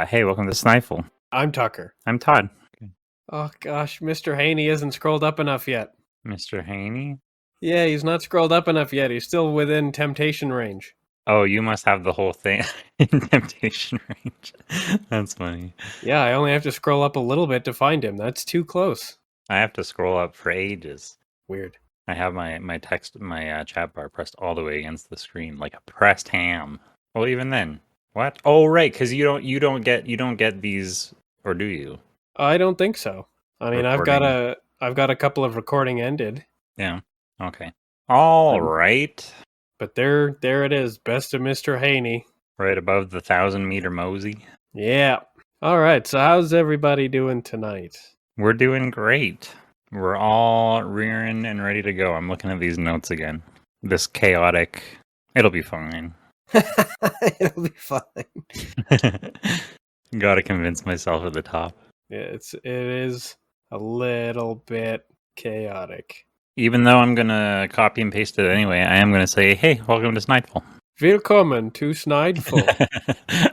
Hey, welcome to Snifle. I'm Tucker. I'm Todd. Oh gosh, Mr. Haney isn't scrolled up enough yet. Mr. Haney? Yeah, he's not scrolled up enough yet. He's still within temptation range. Oh, you must have the whole thing in temptation range. That's funny. Yeah, I only have to scroll up a little bit to find him. That's too close. I have to scroll up for ages. Weird. I have my chat bar pressed all the way against the screen like a pressed ham. Well, even then, what? Oh, right, because you don't get these, or do you? I don't think so. I mean, I've got a couple of recording ended. Yeah. Okay. All right. But there it is. Best of Mr. Haney. Right above the 1,000-meter mosey. Yeah. All right. So how's everybody doing tonight? We're doing great. We're all rearing and ready to go. I'm looking at these notes again. This chaotic. It'll be fine. It'll be fine. Gotta convince myself at the top. Yeah, it is a little bit chaotic. Even though I'm gonna copy and paste it anyway, I am gonna say, hey, welcome to Snideful. Willkommen to Snideful.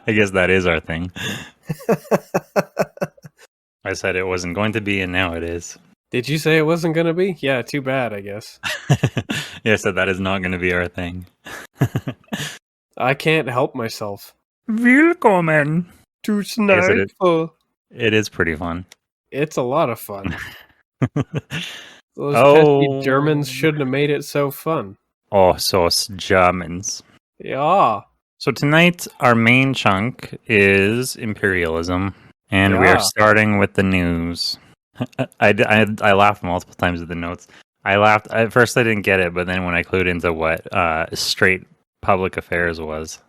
I guess that is our thing. I said it wasn't going to be, and now it is. Did you say it wasn't going to be? Yeah, too bad, I guess. Yeah, I said that is not going to be our thing. I can't help myself. Willkommen to Snideful. It is pretty fun. It's a lot of fun. Those pesky Germans shouldn't have made it so fun. Oh, so Germans. Yeah. So tonight, our main chunk is imperialism, and we are starting with the news. I laughed multiple times at the notes. I laughed. At first, I didn't get it, but then when I clued into what straight public affairs was.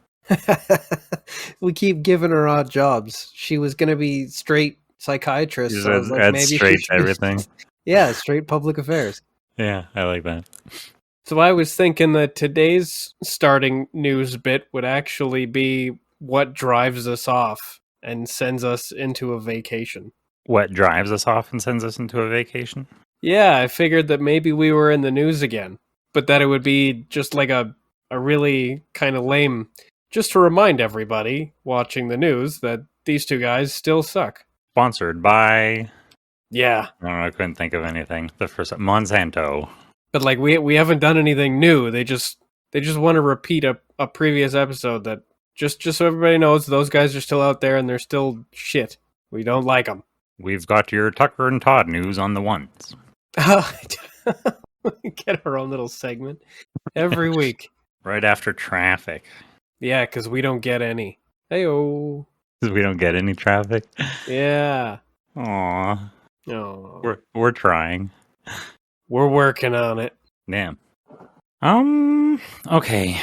We keep giving her odd jobs. She was going to be straight psychiatrist. So maybe straight everything. Yeah, straight public affairs. Yeah, I like that. So I was thinking that today's starting news bit would actually be what drives us off and sends us into a vacation. What drives us off and sends us into a vacation? Yeah, I figured that maybe we were in the news again, but that it would be just like a really kind of lame, just to remind everybody watching the news that these two guys still suck. Sponsored by... Yeah. I don't know, I couldn't think of anything. The first Monsanto. But like we haven't done anything new. They just want to repeat a previous episode that just so everybody knows those guys are still out there and they're still shit. We don't like them. We've got your Tucker and Todd news on the ones. Get our own little segment every week. Right after traffic. Yeah, because we don't get any. Hey-oh. Because we don't get any traffic? Yeah. Aww. Oh. We're trying. We're working on it. Damn. Okay.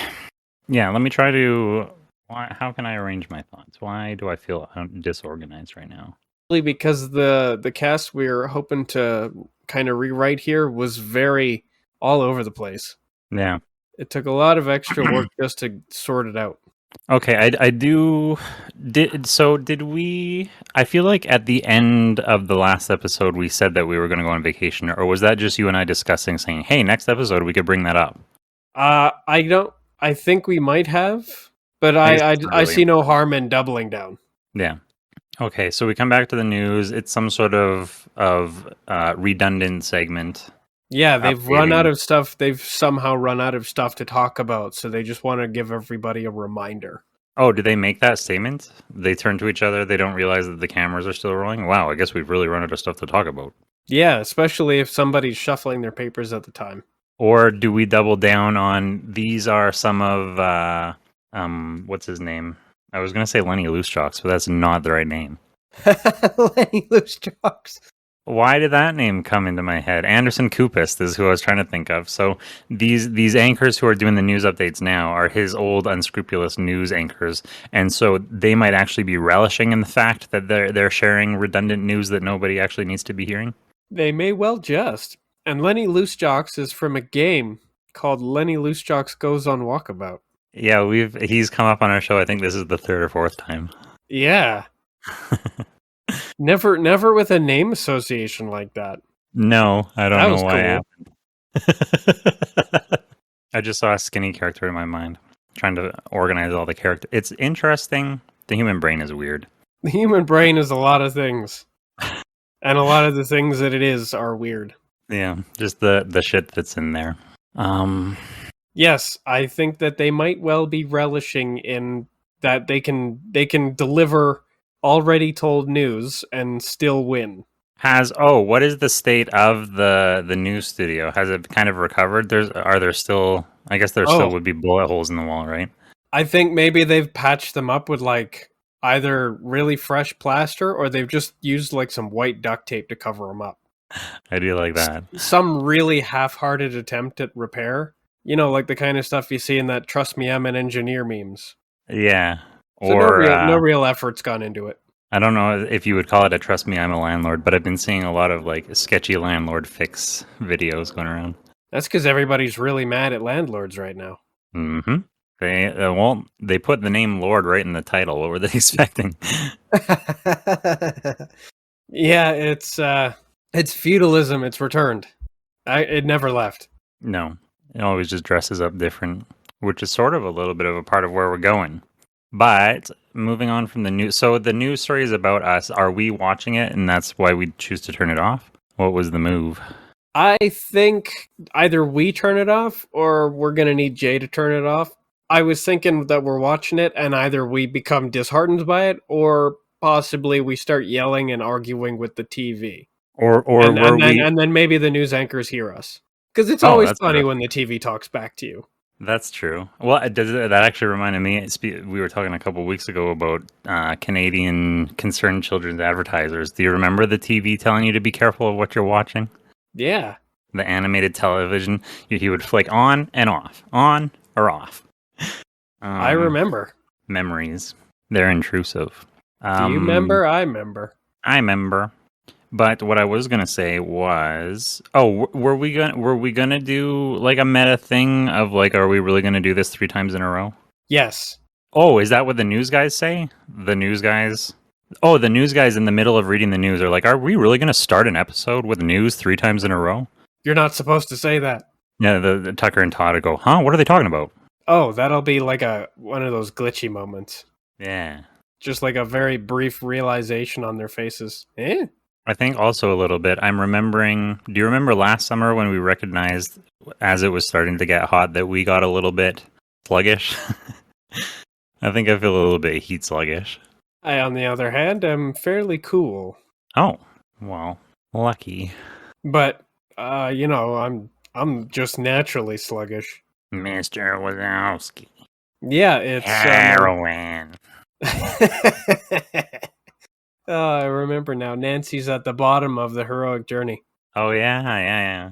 Yeah, let me try to... How can I arrange my thoughts? Why do I feel disorganized right now? Because the cast we were hoping to kind of rewrite here was very all over the place. Yeah. It took a lot of extra work just to sort it out. Okay, did we... I feel like at the end of the last episode we said that we were going to go on vacation, or was that just you and I discussing, saying, hey, next episode we could bring that up? I think we might have, but I see no harm in doubling down. Yeah. Okay, so we come back to the news. It's some sort of redundant segment. Yeah, they've run out of stuff. They've somehow run out of stuff to talk about, so they just want to give everybody a reminder. Oh, did they make that statement? They turn to each other, they don't realize that the cameras are still rolling? Wow, I guess we've really run out of stuff to talk about. Yeah, especially if somebody's shuffling their papers at the time. Or do we double down on, these are some of, what's his name? I was going to say Lenny Loosejocks, but that's not the right name. Lenny Loosejocks. Why did that name come into my head? Anderson Coopist is who I was trying to think of. So these anchors who are doing the news updates now are his old unscrupulous news anchors, and so they might actually be relishing in the fact that they're sharing redundant news that nobody actually needs to be hearing. They may well just. And Lenny Loosejocks is from a game called Lenny Loosejocks Goes on Walkabout. Yeah, he's come up on our show. I think this is the third or fourth time. Yeah. Never with a name association like that. No, I don't know why it happened. I just saw a skinny character in my mind, trying to organize all the characters. It's interesting. The human brain is weird. The human brain is a lot of things. And a lot of the things that it is are weird. Yeah, just the shit that's in there. Yes, I think that they might well be relishing in that they can deliver already told news and still win. What is the state of the news studio? Has it kind of recovered? Are there still? I guess there still Oh, would be bullet holes in the wall, right? I think maybe they've patched them up with like either really fresh plaster or they've just used like some white duct tape to cover them up. I do like that. Some really half-hearted attempt at repair. You know, like the kind of stuff you see in that "Trust me, I'm an engineer" memes. Yeah. So Or no real effort's gone into it. I don't know if you would call it a "Trust me, I'm a landlord," but I've been seeing a lot of like sketchy landlord fix videos going around. That's because everybody's really mad at landlords right now. Mm-hmm. They put the name Lord right in the title. What were they expecting? Yeah, it's feudalism. It's returned. It never left. No, it always just dresses up different, which is sort of a little bit of a part of where we're going. But moving on from the news, so the news story is about us. Are we watching it, and that's why we choose to turn it off? What was the move? I think either we turn it off or we're gonna need Jay to turn it off. I was thinking that we're watching it and either we become disheartened by it or possibly we start yelling and arguing with the TV. Or And were and then we? and then maybe the news anchors hear us. Because it's Oh, always that's funny true. when the TV talks back to you. That's true. Well, that actually reminded me. We were talking a couple weeks ago about Canadian concerned children's advertisers. Do you remember the TV telling you to be careful of what you're watching? Yeah. The animated television, he would flick on and off, on or off. I remember. Memories. They're intrusive. Do you remember? I remember. I remember. But what I was gonna say was, were we gonna do like a meta thing of like, are we really gonna do this 3 times in a row? Yes. Oh, is that what the news guys say? The news guys. Oh, the news guys in the middle of reading the news are like, are we really gonna start an episode with news 3 times in a row? You're not supposed to say that. Yeah, the Tucker and Todd go, huh? What are they talking about? Oh, that'll be like one of those glitchy moments. Yeah. Just like a very brief realization on their faces. Eh? I think also a little bit. I'm remembering. Do you remember last summer when we recognized, as it was starting to get hot, that we got a little bit sluggish? I think I feel a little bit heat sluggish. I, on the other hand, am fairly cool. Oh, well, lucky. But you know, I'm just naturally sluggish. Mr. Wazowski. Yeah, it's Heroin. Oh, I remember now. Nancy's at the bottom of the heroic journey. Oh, yeah.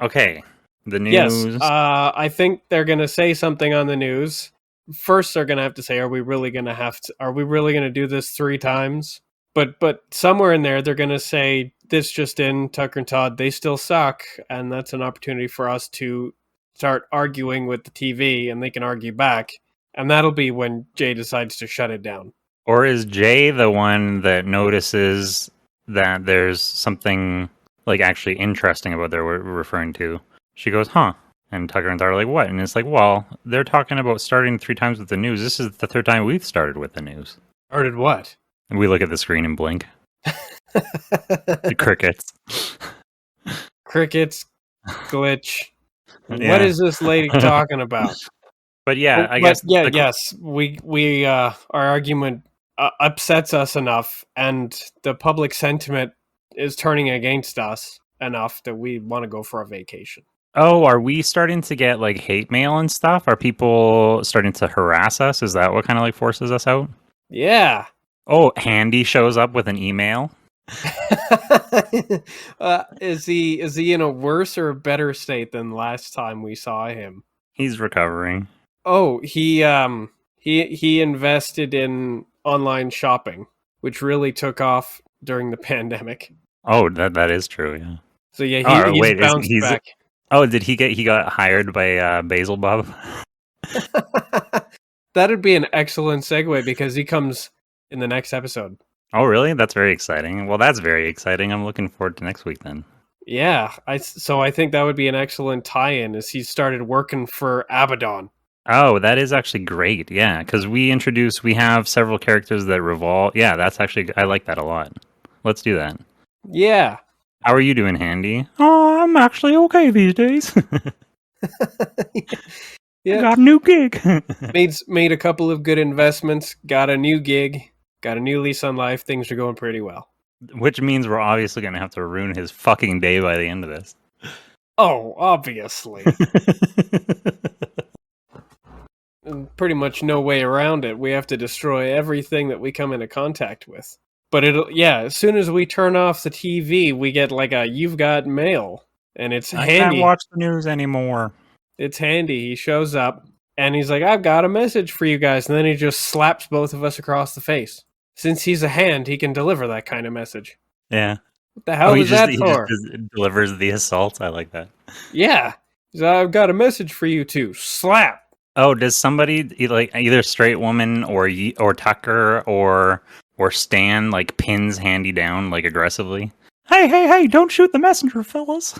Okay, the Yes, news. I think they're gonna say something on the news. First, they're gonna have to say, "Are we really gonna do this 3 times?" But somewhere in there, they're gonna say, "This just in, Tucker and Todd, they still suck," and that's an opportunity for us to start arguing with the TV, and they can argue back, and that'll be when Jay decides to shut it down. Or is Jay the one that notices that there's something like actually interesting about what we're referring to? She goes, huh? And Tucker and Todd are like, what? And it's like, well, they're talking about starting 3 times with the news. This is the 3rd time we've started with the news. Or did what? And we look at the screen and blink. The crickets. Crickets, glitch. Yeah. What is this lady talking about? But yeah, I But guess. yeah, yes, we our argument upsets us enough, and the public sentiment is turning against us enough that we want to go for a vacation. Oh, are we starting to get like hate mail and stuff? Are people starting to harass us? Is that what kind of like forces us out? Yeah. Oh, Handy shows up with an email. Is he in a worse or a better state than last time we saw him? He's recovering. Oh, he invested in online shopping, which really took off during the pandemic. Oh, that is true. Yeah. So yeah, he's wait, bounced back. Oh, did he got hired by Basil Bob? That'd be an excellent segue because he comes in the next episode. Oh, really? That's very exciting. Well, that's very exciting. I'm looking forward to next week then. Yeah, so I think that would be an excellent tie-in as he started working for Abaddon. Oh, that is actually great. Yeah, because we have several characters that revolve. Yeah, that's actually, I like that a lot. Let's do that. Yeah. How are you doing, Handy? Oh, I'm actually okay these days. I Yeah. got a new gig. Made a couple of good investments, got a new gig, got a new lease on life. Things are going pretty well. Which means we're obviously going to have to ruin his fucking day by the end of this. Oh, obviously. And pretty much no way around it. We have to destroy everything that we come into contact with. But as soon as we turn off the TV, we get like a "you've got mail," and it's I can't handy. watch the news anymore. It's handy. He shows up and he's like, "I've got a message for you guys," and then he just slaps both of us across the face. Since he's a hand, he can deliver that kind of message. Yeah. What the hell was that he for? just delivers the assault. I like that. Yeah, he's like, "I've got a message for you two." Slap. Oh, does somebody like either straight woman or Tucker or Stan like pins Handy down like aggressively? Hey! Don't shoot the messenger, fellas.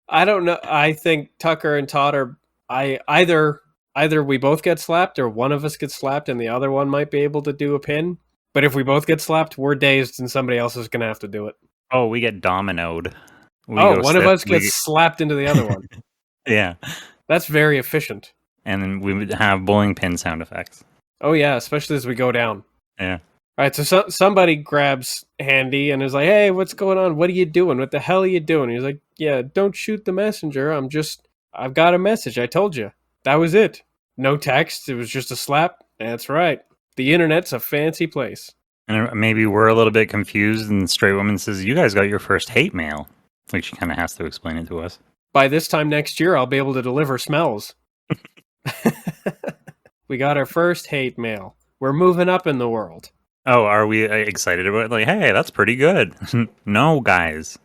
I don't know. I think Tucker and Todd are either we both get slapped or one of us gets slapped and the other one might be able to do a pin. But if we both get slapped, we're dazed and somebody else is going to have to do it. Oh, we get dominoed. One of us gets slapped into the other one. Yeah. That's very efficient. And then we would have bowling pin sound effects. Oh yeah, especially as we go down. Yeah. All right, so somebody grabs Handy and is like, "Hey, what's going on? What are you doing? What the hell are you doing?" He's like, "Yeah, don't shoot the messenger. I've got a message. I told you. That was it. No text. It was just a slap." That's right. The internet's a fancy place. And maybe we're a little bit confused, and the straight woman says, "You guys got your first hate mail." Like she kind of has to explain it to us. By this time next year, I'll be able to deliver smells. We got our first hate mail. We're moving up in the world. Oh, are we excited about it? Like, hey, that's pretty good. No, guys.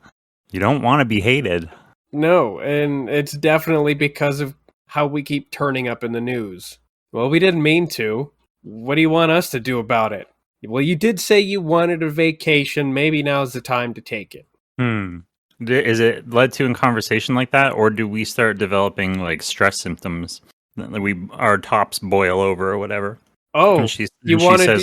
You don't want to be hated. No, and it's definitely because of how we keep turning up in the news. Well, we didn't mean to. What do you want us to do about it? Well, you did say you wanted a vacation. Maybe now's the time to take it. Is it led to in conversation like that, or do we start developing like stress symptoms? Our tops boil over or whatever. Oh, you want to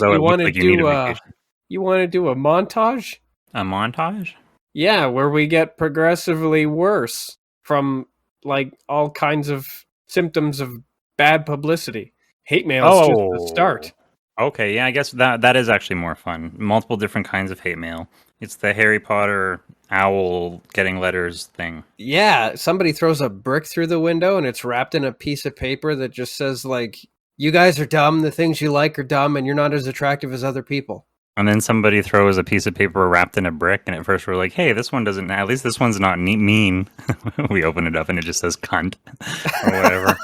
do a montage? A montage? Yeah, where we get progressively worse from like all kinds of symptoms of bad publicity. Hate mail is just the start. Okay, yeah, I guess that is actually more fun. Multiple different kinds of hate mail. It's the Harry Potter owl getting letters thing. Yeah, somebody throws a brick through the window and it's wrapped in a piece of paper that just says like, "You guys are dumb, the things you like are dumb, and you're not as attractive as other people." And then somebody throws a piece of paper wrapped in a brick, and at first we're like, "Hey, this one doesn't. At least this one's not mean." We open it up and it just says "cunt" or whatever.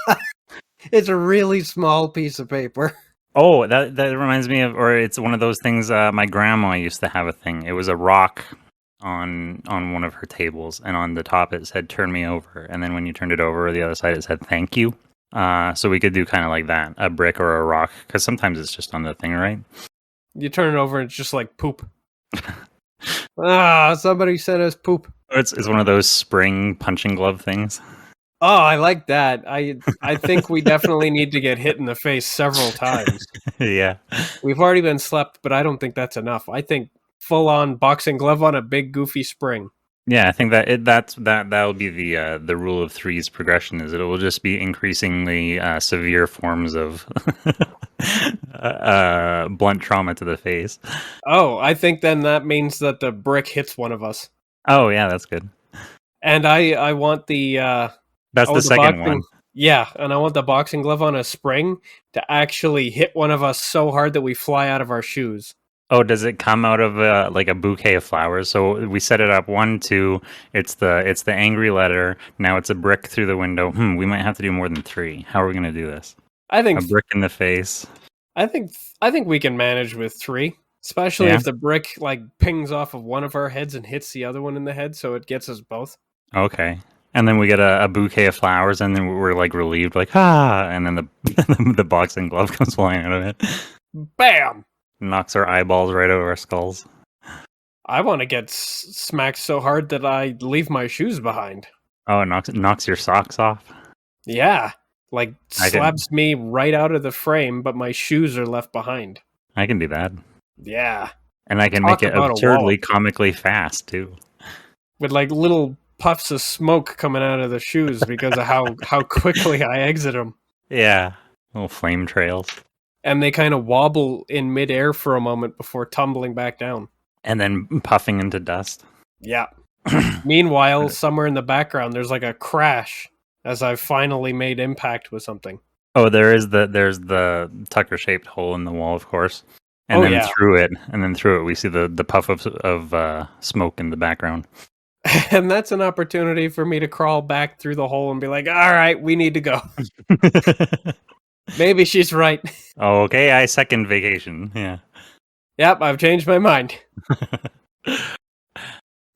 It's a really small piece of paper. Oh, that reminds me of, or it's one of those things. My grandma used to have a thing. It was a rock on one of her tables, and on the top it said "Turn me over," and then when you turned it over, the other side it said "Thank you." So we could do kind of like that, a brick or a rock, because sometimes it's just on the thing, right? You turn it over and it's just like poop. Somebody sent us poop. It's one of those spring punching glove things. Oh, I like that. I think we definitely need to get hit in the face several times. Yeah. We've already been slapped, but I don't think that's enough. I think full on boxing glove on a big goofy spring. Yeah, I think that'll be the rule of three's progression. Is it will just be increasingly severe forms of blunt trauma to the face. Oh, I think then that means that the brick hits one of us. Oh yeah, that's good. And I want the that's the second one. Yeah, and I want the boxing glove on a spring to actually hit one of us so hard that we fly out of our shoes. Oh, does it come out of like a bouquet of flowers? So we set it up 1, 2. It's the angry letter. Now it's a brick through the window. We might have to do more than 3. How are we going to do this? I think a brick in the face. I think we can manage with 3, especially if the brick like pings off of one of our heads and hits the other one in the head, so it gets us both. Okay. And then we get a bouquet of flowers, and then we're like relieved, like and then the boxing glove comes flying out of it. Bam! Knocks our eyeballs right over our skulls. I want to get smacked so hard that I leave my shoes behind. Oh, it knocks your socks off? Yeah. Like I can slaps me right out of the frame, but my shoes are left behind. I can do that. Yeah. And I can make Talk it about a wallop. absurdly comically fast too. With like little puffs of smoke coming out of the shoes because of how quickly I exit them. Yeah. Little flame trails. And they kind of wobble in midair for a moment before tumbling back down. And then puffing into dust. Yeah. Meanwhile, somewhere in the background, there's like a crash as I've finally made impact with something. Oh, there's the Tucker shaped hole in the wall, of course. And Oh, then yeah. through it, we see the puff of smoke in the background. And that's an opportunity for me to crawl back through the hole and be like, all right, we need to go. Maybe she's right. Okay, I second vacation. Yeah. Yep, I've changed my mind.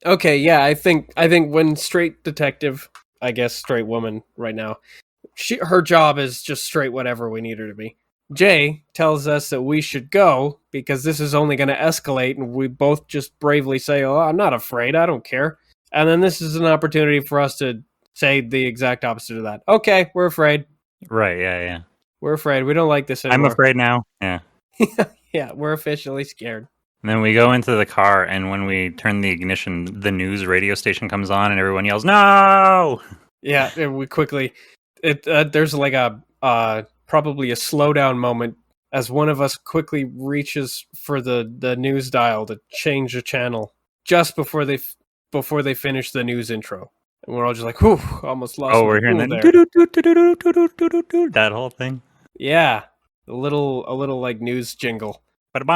Okay, yeah, I think when straight detective, I guess straight woman right now, her job is just straight whatever we need her to be. Jay tells us that we should go because this is only going to escalate, and we both just bravely say, "Oh, I'm not afraid. I don't care." And then this is an opportunity for us to say the exact opposite of that. Okay, we're afraid. Right, yeah. We're afraid. We don't like this anymore. I'm afraid now. Yeah. Yeah, we're officially scared. And then we go into the car, and when we turn the ignition, the news radio station comes on, and everyone yells, "No!" Yeah, and we quickly. There's like a probably a slowdown moment as one of us quickly reaches for the news dial to change the channel just before they finish the news intro, and we're all just like, "Whew!" Almost lost. Oh, my we're hearing cool that there. that whole thing. Yeah, a little like news jingle, and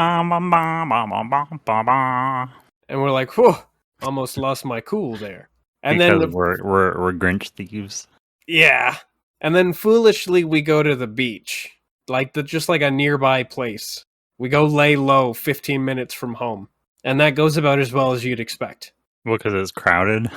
we're like, "Whew!" Almost lost my cool there. And Because then we're Grinch thieves. yeah. And then foolishly we go to the beach. Just like a nearby place. We go lay low 15 minutes from home. And that goes about as well as you'd expect. Well, because it's crowded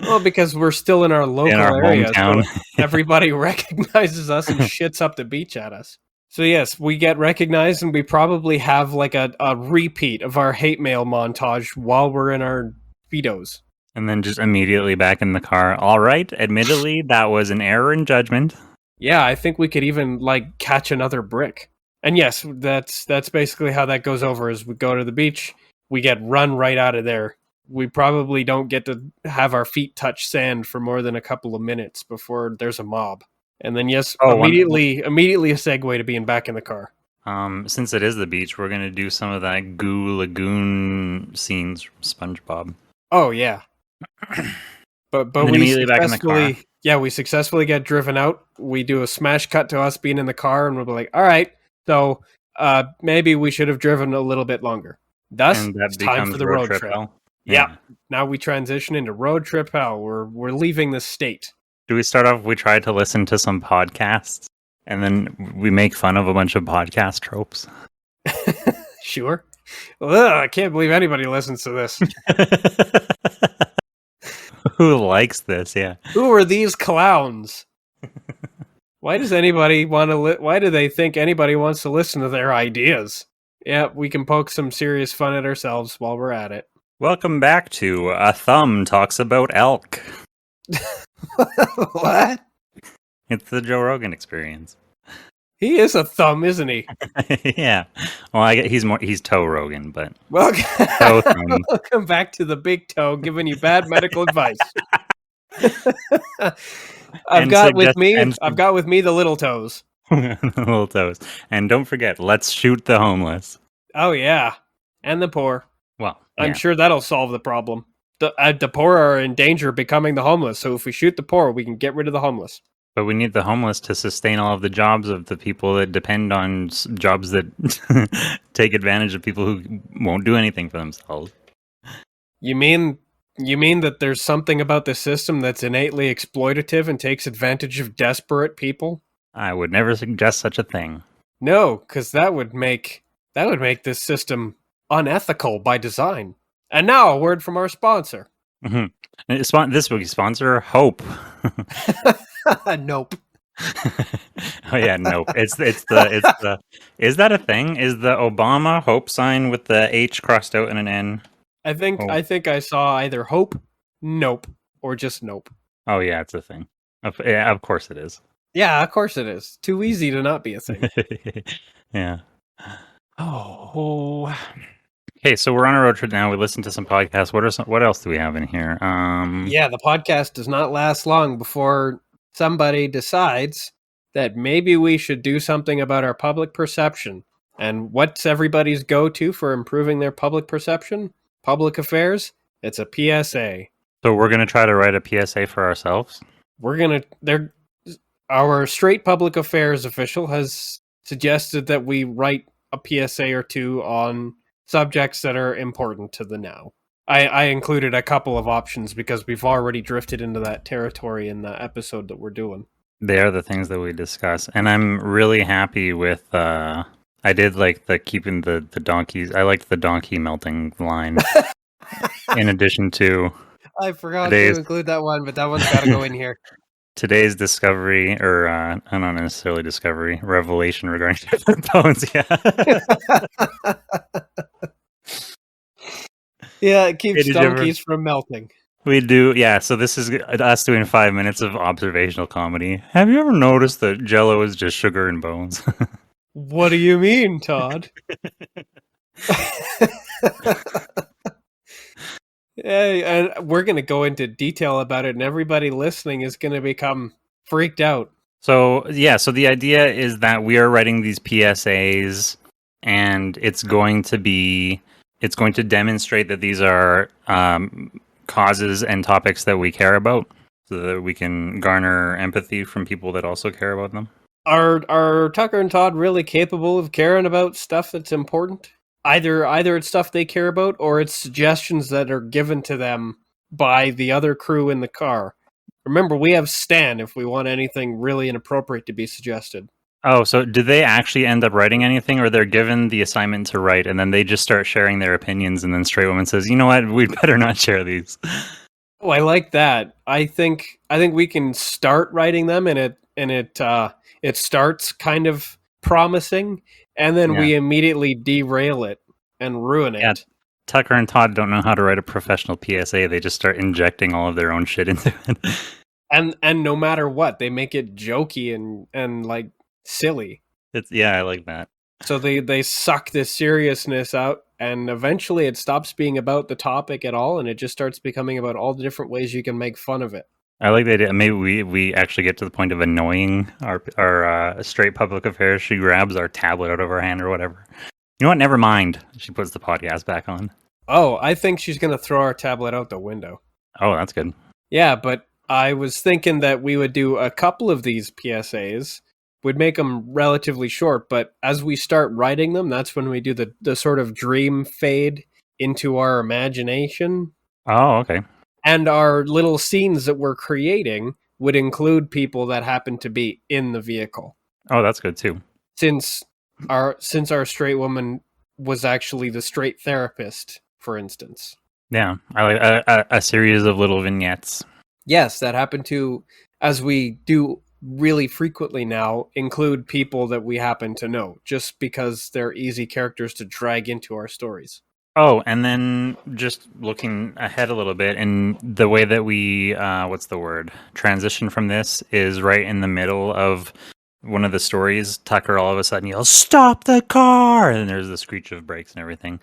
Well, because we're still in our local in our area, hometown. so everybody recognizes us and shits up the beach at us. So yes, we get recognized and we probably have like a repeat of our hate mail montage while we're in our Speedos. And then just immediately back in the car. All right, admittedly, that was an error in judgment. Yeah, I think we could even like catch another brick. And yes, that's basically how that goes over is we go to the beach, we get run right out of there. We probably don't get to have our feet touch sand for more than a couple of minutes before there's a mob. And then yes, immediately a segue to being back in the car. Since it is the beach, we're gonna do some of that goo lagoon scenes from SpongeBob. Oh yeah. But we back in the car. we successfully get driven out. We do a smash cut to us being in the car, and we'll be like, all right, so maybe we should have driven a little bit longer. Thus, it's time for the road trip. Yeah. Now we transition into road trip hell. We're leaving the state. Do we start off? We try to listen to some podcasts, and then we make fun of a bunch of podcast tropes. Sure. Ugh, I can't believe anybody listens to this. Who likes this? Yeah. Who are these clowns? Why does anybody want to? Why do they think anybody wants to listen to their ideas? Yeah, we can poke some serious fun at ourselves while we're at it. Welcome back to A Thumb Talks About Elk. What? It's the Joe Rogan experience. He is a thumb, isn't he? Yeah. Well, he's toe Rogan, but Welcome back to the big toe, giving you bad medical advice. I've got with me the little toes. Little toes. And don't forget, let's shoot the homeless. Oh yeah, and the poor. Well, yeah. I'm sure that'll solve the problem. The poor are in danger of becoming the homeless, so if we shoot the poor, we can get rid of the homeless. But we need the homeless to sustain all of the jobs of the people that depend on jobs that take advantage of people who won't do anything for themselves. You mean that there's something about the system that's innately exploitative and takes advantage of desperate people? I would never suggest such a thing. No, because that would make this system unethical by design. And now a word from our sponsor. Mm-hmm. This week's sponsor, Hope. Nope. Oh yeah, nope. It's the is that a thing? Is the Obama Hope sign with the H crossed out and an N? I think I saw either Hope, Nope, or just Nope. Oh yeah, it's a thing. Of course it is. Yeah, of course it is. Too easy to not be a thing. Yeah. Oh. Okay, so we're on a road trip now. We listened to some podcasts. What else do we have in here? Yeah, the podcast does not last long before somebody decides that maybe we should do something about our public perception. And what's everybody's go-to for improving their public perception? Public affairs? It's a PSA. So we're gonna try to write a PSA for ourselves. Our straight public affairs official has suggested that we write a PSA or two on subjects that are important to the now. I included a couple of options because we've already drifted into that territory in the episode that we're doing. They are the things that we discuss, and I'm really happy with. I did like the keeping the donkeys. I liked the donkey melting line. In addition to I forgot to include that one, but that one's got to go in here. Today's discovery, or not necessarily discovery, revelation regarding different bones. Yeah. Yeah, it keeps donkeys from melting. We do, yeah. So this is us doing 5 minutes of observational comedy. Have you ever noticed that Jello is just sugar and bones? What do you mean, Todd? Yeah, and we're going to go into detail about it, and everybody listening is going to become freaked out. So, yeah, so the idea is that we are writing these PSAs, and it's going to demonstrate that these are causes and topics that we care about, so that we can garner empathy from people that also care about them. Are Tucker and Todd really capable of caring about stuff that's important? Either it's stuff they care about, or it's suggestions that are given to them by the other crew in the car. Remember, we have Stan if we want anything really inappropriate to be suggested. Oh, so do they actually end up writing anything, or they're given the assignment to write, and then they just start sharing their opinions, and then Straight Woman says, "You know what? We'd better not share these." Oh, I like that. I think we can start writing them, and it starts kind of promising, and then we immediately derail it and ruin it. Yeah. Tucker and Todd don't know how to write a professional PSA. They just start injecting all of their own shit into it. And no matter what, they make it jokey and like silly. I like that. So they suck this seriousness out, and eventually it stops being about the topic at all, and it just starts becoming about all the different ways you can make fun of it. I like the idea. Maybe we actually get to the point of annoying our straight public affairs. She grabs our tablet out of her hand or whatever. You know what? Never mind. She puts the podcast back on. Oh, I think she's going to throw our tablet out the window. Oh, that's good. Yeah, but I was thinking that we would do a couple of these PSAs. We'd make them relatively short, but as we start writing them, that's when we do the sort of dream fade into our imagination. Oh, okay. And our little scenes that we're creating would include people that happen to be in the vehicle. Oh, that's good too. Since our straight woman was actually the straight therapist, for instance. Yeah, I like a series of little vignettes. Yes, that happen to, as we do really frequently now, include people that we happen to know, just because they're easy characters to drag into our stories. Oh, and then just looking ahead a little bit, and the way that we, transition from this is right in the middle of one of the stories. Tucker all of a sudden yells, "Stop the car!" And there's the screech of brakes and everything,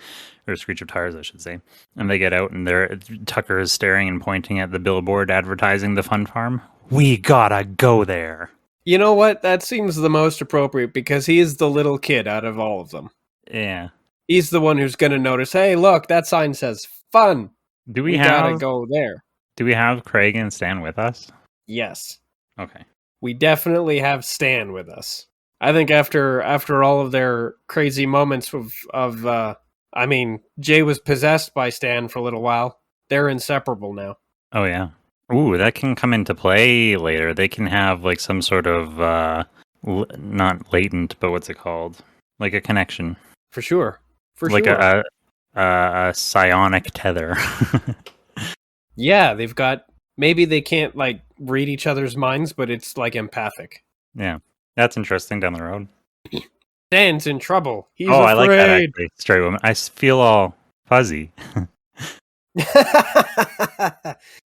or screech of tires, I should say. And they get out, and Tucker is staring and pointing at the billboard advertising the fun farm. We gotta go there. You know what? That seems the most appropriate, because he is the little kid out of all of them. Yeah. He's the one who's going to notice, hey, look, that sign says fun. We gotta go there. Do we have Craig and Stan with us? Yes. Okay. We definitely have Stan with us. I think after all of their crazy moments Jay was possessed by Stan for a little while. They're inseparable now. Oh, yeah. Ooh, that can come into play later. They can have like some sort of, not latent, but what's it called? Like a connection. For sure. Like a psionic tether. Yeah, they've got, maybe they can't like read each other's minds, but it's like empathic. Yeah, that's interesting down the road. Stan's in trouble. He's afraid. I like that actually. Straight woman. I feel all fuzzy.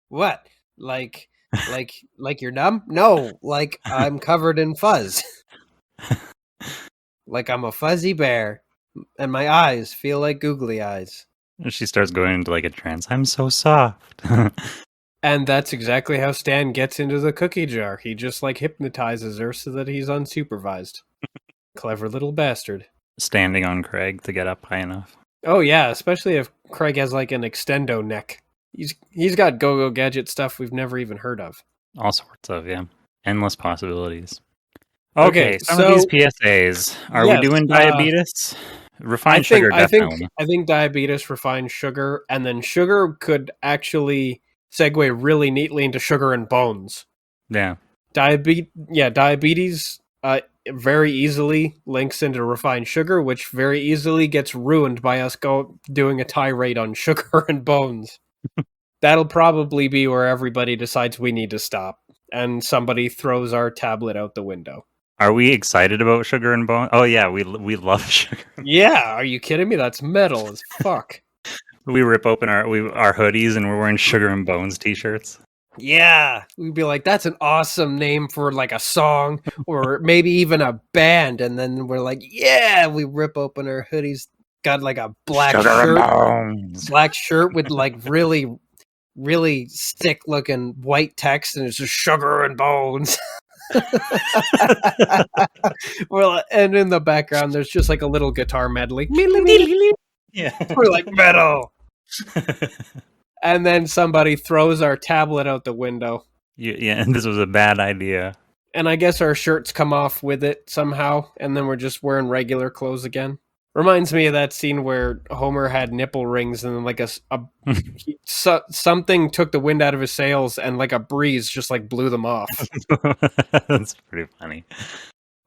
What? Like Like you're numb? No, like I'm covered in fuzz. Like I'm a fuzzy bear, and my eyes feel like googly eyes. She starts going into like a trance. I'm so soft. And that's exactly how Stan gets into the cookie jar. He just like hypnotizes her so that he's unsupervised. Clever little bastard. Standing on Craig to get up high enough. Oh yeah, especially if Craig has like an extendo neck. He's got go-go gadget stuff we've never even heard of. All sorts of, yeah. Endless possibilities. Okay, Okay, some of so these PSAs. Are we yes, doing diabetes? Refined sugar, definitely. I think diabetes, refined sugar, and then sugar could actually segue really neatly into sugar and bones. Yeah. Diabetes very easily links into refined sugar, which very easily gets ruined by us doing a tirade on sugar and bones. That'll probably be where everybody decides we need to stop, and somebody throws our tablet out the window. Are we excited about sugar and bone? Oh yeah, we love sugar. Yeah, are you kidding me? That's metal as fuck. We rip open our hoodies and we're wearing sugar and bones t-shirts. Yeah, we'd be like, that's an awesome name for like a song or maybe even a band. And then we're like, yeah, we rip open our hoodies, got like a black shirt with like really, really stick looking white text, and it's just sugar and bones. Well, and in the background, there's just like a little guitar medley. Yeah. We're like, metal. And then somebody throws our tablet out the window. Yeah, this was a bad idea. And I guess our shirts come off with it somehow, and then we're just wearing regular clothes again. Reminds me of that scene where Homer had nipple rings, and then like something took the wind out of his sails, and like a breeze just like blew them off. That's pretty funny.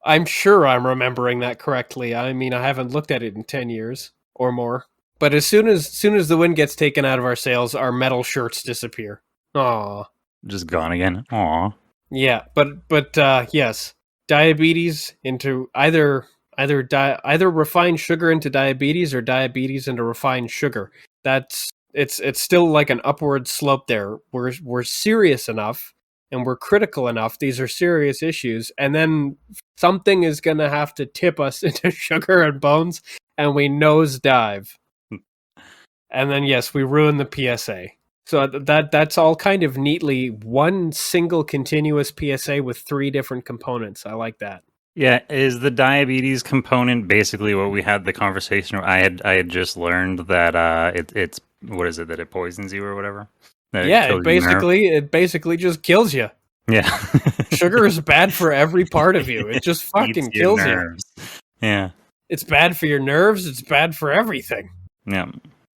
I'm sure I'm remembering that correctly. I mean, I haven't looked at it in 10 years or more. But as soon as the wind gets taken out of our sails, our metal shirts disappear. Aw. Just gone again. Aw. Yeah, but yes, diabetes into either refined sugar into diabetes, or diabetes into refined sugar. It's still like an upward slope there. We're serious enough and we're critical enough. These are serious issues, and then something is going to have to tip us into sugar and bones, and we nosedive. And then yes, we ruin the PSA. So that's all kind of neatly one single continuous PSA with 3 different components. I like that. Yeah, is the diabetes component basically what we had the conversation? I had just learned that it's what is it, that it poisons you or whatever? Yeah, it basically just kills you. Yeah. Sugar is bad for every part of you. It just fucking kills you. Yeah. It's bad for your nerves. It's bad for everything. Yeah.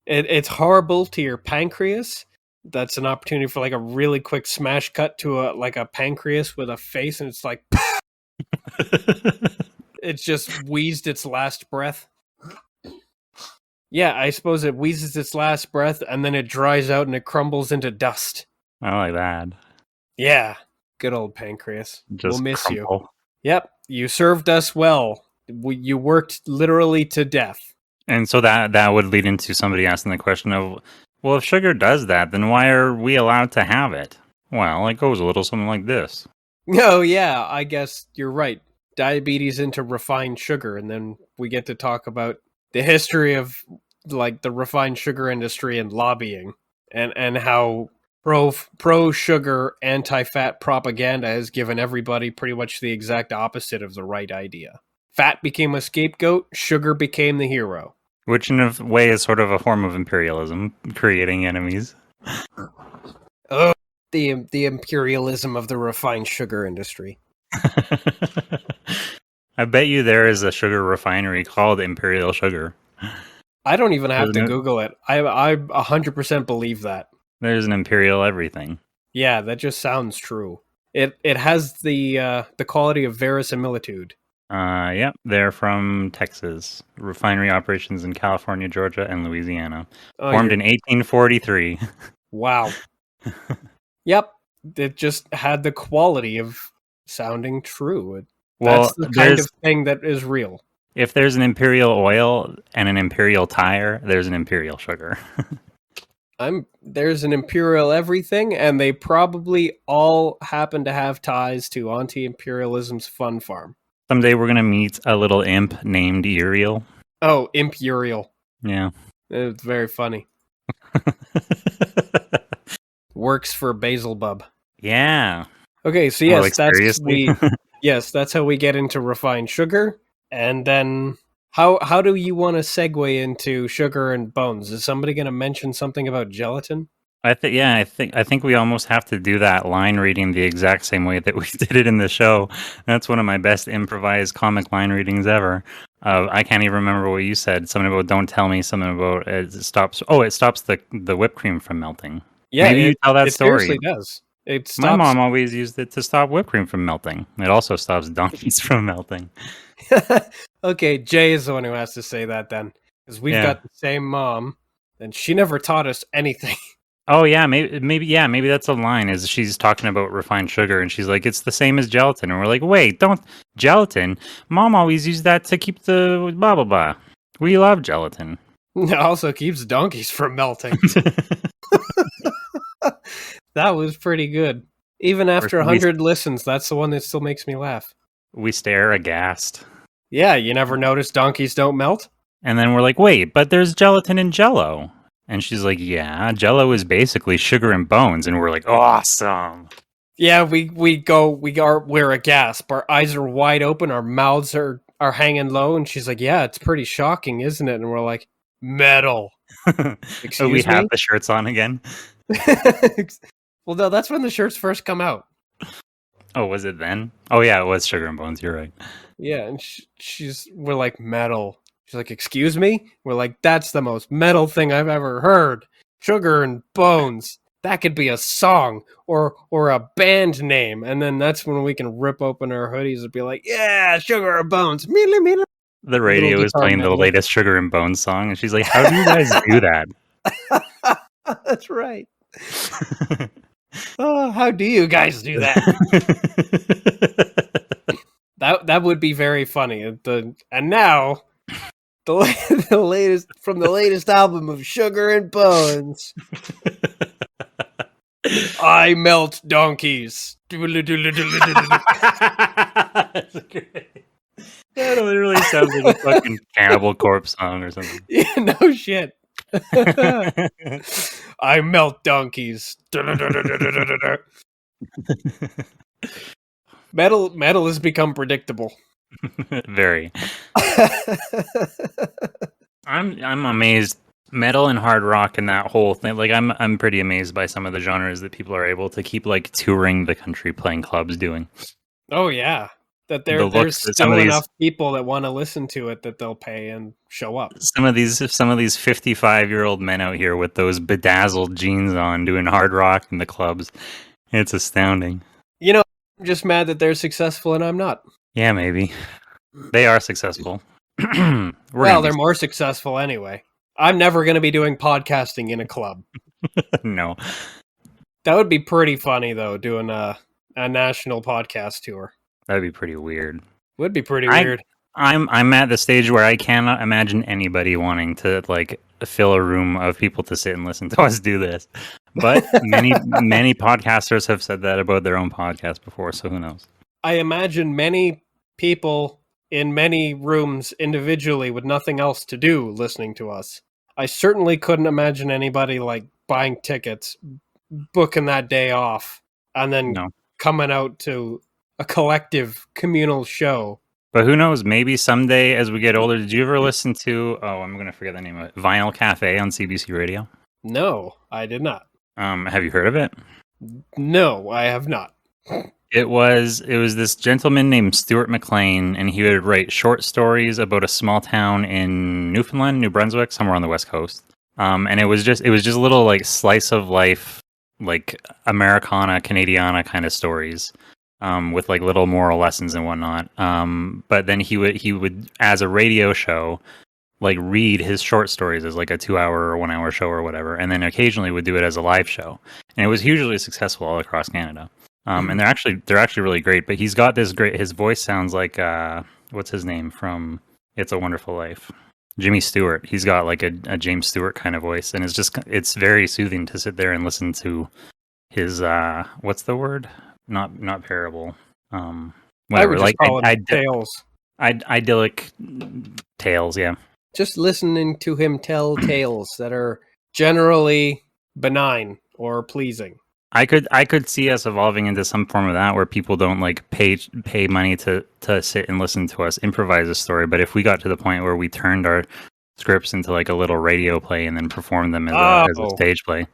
It's horrible to your pancreas. That's an opportunity for like a really quick smash cut to a pancreas with a face, and it's like it's just wheezed its last breath. Yeah, I suppose it wheezes its last breath, and then it dries out and it crumbles into dust. I like that. Yeah, good old pancreas. We'll miss crumple. You. Yep, you served us well. You worked literally to death. And so that would lead into somebody asking the question of, well, if sugar does that, then why are we allowed to have it? Well, it goes a little something like this. Oh, yeah, I guess you're right. Diabetes into refined sugar, and then we get to talk about the history of like the refined sugar industry and lobbying, and how pro sugar, anti-fat propaganda has given everybody pretty much the exact opposite of the right idea. Fat became a scapegoat, sugar became the hero. Which in a way is sort of a form of imperialism, creating enemies. Oh, the imperialism of the refined sugar industry. I bet you there is a sugar refinery called Imperial Sugar. I don't even have to Google it. I 100% believe that. There's an Imperial everything. Yeah, that just sounds true. It has the quality of verisimilitude. Yep, they're from Texas. Refinery operations in California, Georgia, and Louisiana. Formed in 1843. Wow. Yep, it just had the quality of sounding true. That's the kind of thing that is real. If there's an Imperial oil and an Imperial tire, there's an Imperial sugar. There's an Imperial everything, and they probably all happen to have ties to Auntie Imperialism's fun farm. Someday we're gonna meet a little imp named Uriel. Oh, Imperial. Yeah. It's very funny. Works for Basilbub. Yeah. Okay, so Oh, yes, like, seriously? that's how we get into refined sugar, and then how do you want to segue into sugar and bones? Is somebody going to mention something about gelatin? I think we almost have to do that line reading the exact same way that we did it in the show. That's one of my best improvised comic line readings ever. I can't even remember what you said. Something about "don't tell me." Something about it stops. Oh, it stops the whipped cream from melting. Yeah, Maybe you tell that it story. seriously does. It My stops. mom always used it to stop whipped cream from melting. It also stops donkeys from melting. Okay, Jay is the one who has to say that then, because we've Yeah. got the same mom, and she never taught us anything. Oh yeah, maybe that's a line. Is she's talking about refined sugar, and she's like, "It's the same as gelatin," and we're like, "Wait, don't gelatin? Mom always used that to keep the blah blah blah. We love gelatin." It also keeps donkeys from melting. That was pretty good. Even after 100 listens, that's the one that still makes me laugh. We stare aghast. Yeah, you never noticed donkeys don't melt? And then we're like, "Wait, but there's gelatin in Jello." And she's like, "Yeah, Jello is basically sugar and bones." And we're like, "Awesome." Yeah, we're aghast. Our eyes are wide open, our mouths are hanging low, and she's like, "Yeah, it's pretty shocking, isn't it?" And we're like, "Metal." So we Excuse have me? the shirts on again. Well, no, that's when the shirts first come out. Oh, was it then? Oh yeah, it was sugar and bones. You're right. Yeah, and we're like, "Metal." She's like, "Excuse me?" We're like, "That's the most metal thing I've ever heard. Sugar and bones. That could be a song or a band name." And then that's when we can rip open our hoodies and be like, "Yeah, sugar and bones." Mealy, mealy. The radio is guitar playing the medley. latest Sugar and Bones song, and she's like, "How do you guys do that?" That's right. Oh, how do you guys do that? That would be very funny. And now the latest from the latest album of Sugar and Bones. I melt donkeys. That's great. That literally sounds like a fucking Cannibal Corpse song or something. Yeah, no shit. I melt donkeys. Metal has become predictable. Very. I'm amazed. Metal and hard rock and that whole thing. Like I'm pretty amazed by some of the genres that people are able to keep like touring the country, playing clubs, doing. Oh yeah, that The there's looks that some still of these enough people that want to listen to it that they'll pay and show up. some of these 55-year-old men out here with those bedazzled jeans on doing hard rock in the clubs. It's astounding. You know, I'm just mad that they're successful and I'm not. Yeah, maybe. They are successful. Well, they're more successful anyway. I'm never going to be doing podcasting in a club. No. That would be pretty funny, though, doing a national podcast tour. That'd be pretty weird. Would be pretty weird. I'm at the stage where I cannot imagine anybody wanting to like fill a room of people to sit and listen to us do this. But many podcasters have said that about their own podcast before, so who knows? I imagine many people in many rooms individually with nothing else to do listening to us. I certainly couldn't imagine anybody like buying tickets, booking that day off, and then coming out to a collective communal show. But who knows? Maybe someday as we get older. Did you ever listen to? Oh, I'm gonna forget the name of it. Vinyl Cafe on CBC Radio. No, I did not. Have you heard of it? No, I have not. It was this gentleman named Stuart McLean, and he would write short stories about a small town in Newfoundland, New Brunswick, somewhere on the west coast. And it was just a little like slice of life, like Americana, Canadiana kind of stories, with like little moral lessons and whatnot. But then he would as a radio show, like read his short stories as like a 2-hour or 1-hour show or whatever, and then occasionally would do it as a live show, and it was hugely successful all across Canada. And they're actually really great. But he's got this great. His voice sounds like what's his name from It's a Wonderful Life? Jimmy Stewart. He's got like a James Stewart kind of voice, and it's very soothing to sit there and listen to his what's the word? Not parable. I Whatever. would just Like call it tales. idyllic tales. Yeah. Just listening to him tell tales that are generally benign or pleasing. I could see us evolving into some form of that where people don't like pay money to sit and listen to us improvise a story. But if we got to the point where we turned our scripts into like a little radio play and then performed them as a stage play,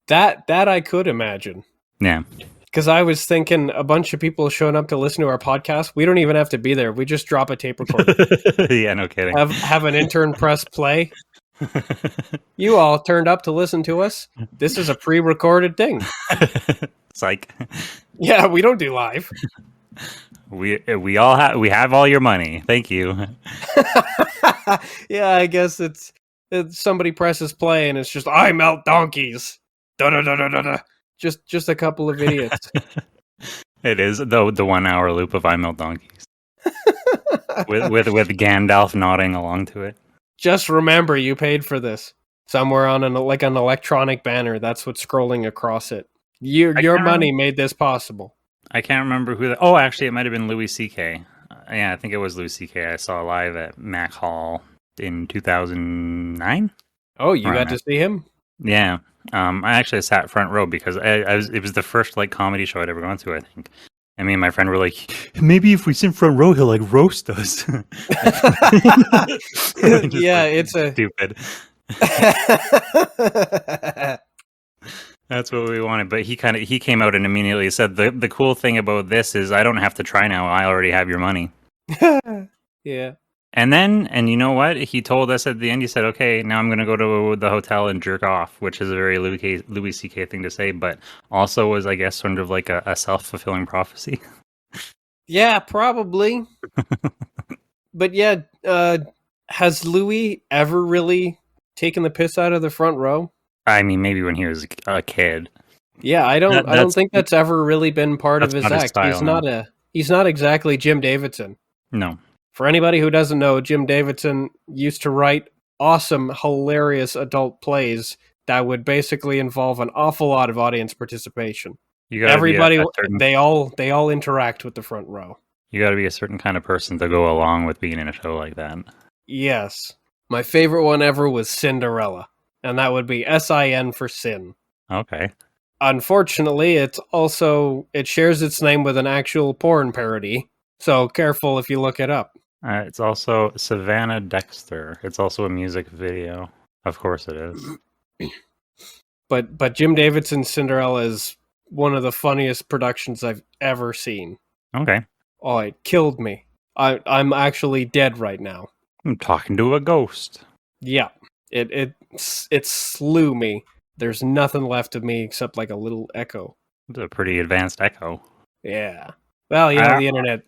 that I could imagine. yeah. Because I was thinking a bunch of people showing up to listen to our podcast. We don't even have to be there. We just drop a tape recorder. Yeah, no kidding. Have an intern press play. You all turned up to listen to us. This is a pre-recorded thing. Psych. Yeah, we don't do live. We have all your money. Thank you. Yeah, I guess it's somebody presses play and it's just I melt donkeys. Da da da da da da. Just a couple of idiots. It is the 1 hour loop of I Melt Donkeys with Gandalf nodding along to it. Just remember, you paid for this somewhere on an electronic banner. That's what's scrolling across it. Your money made this possible. I can't remember who. Oh, actually, it might have been Louis C.K. Yeah, I think it was Louis C.K. I saw live at Mac Hall in 2009. Oh, you got to see him? Yeah. I actually sat front row because it was the first like comedy show I'd ever gone to, I think. And me and my friend were like, maybe if we sit front row, he'll like roast us. Yeah, it's stupid. That's what we wanted. But he came out and immediately said the cool thing about this is I don't have to try now. I already have your money. Yeah. And you know what? He told us at the end, he said, okay, now I'm going to go to the hotel and jerk off, which is a very Louis C.K. thing to say, but also was, I guess, sort of like a self-fulfilling prophecy. Yeah, probably. But yeah, has Louis ever really taken the piss out of the front row? I mean, maybe when he was a kid. Yeah, I don't think that's ever really been part of his act. Style, he's not exactly Jim Davidson. No. For anybody who doesn't know, Jim Davidson used to write awesome, hilarious adult plays that would basically involve an awful lot of audience participation. Everybody, they all interact with the front row. You got to be a certain kind of person to go along with being in a show like that. Yes. My favorite one ever was Cinderella, and that would be S-I-N for sin. Okay. Unfortunately, it shares its name with an actual porn parody, so careful if you look it up. It's also Savannah Dexter. It's also a music video. Of course it is. But Jim Davidson's Cinderella is one of the funniest productions I've ever seen. Okay. Oh, it killed me. I'm actually dead right now. I'm talking to a ghost. Yeah. It slew me. There's nothing left of me except like a little echo. It's a pretty advanced echo. Yeah. Well, the internet.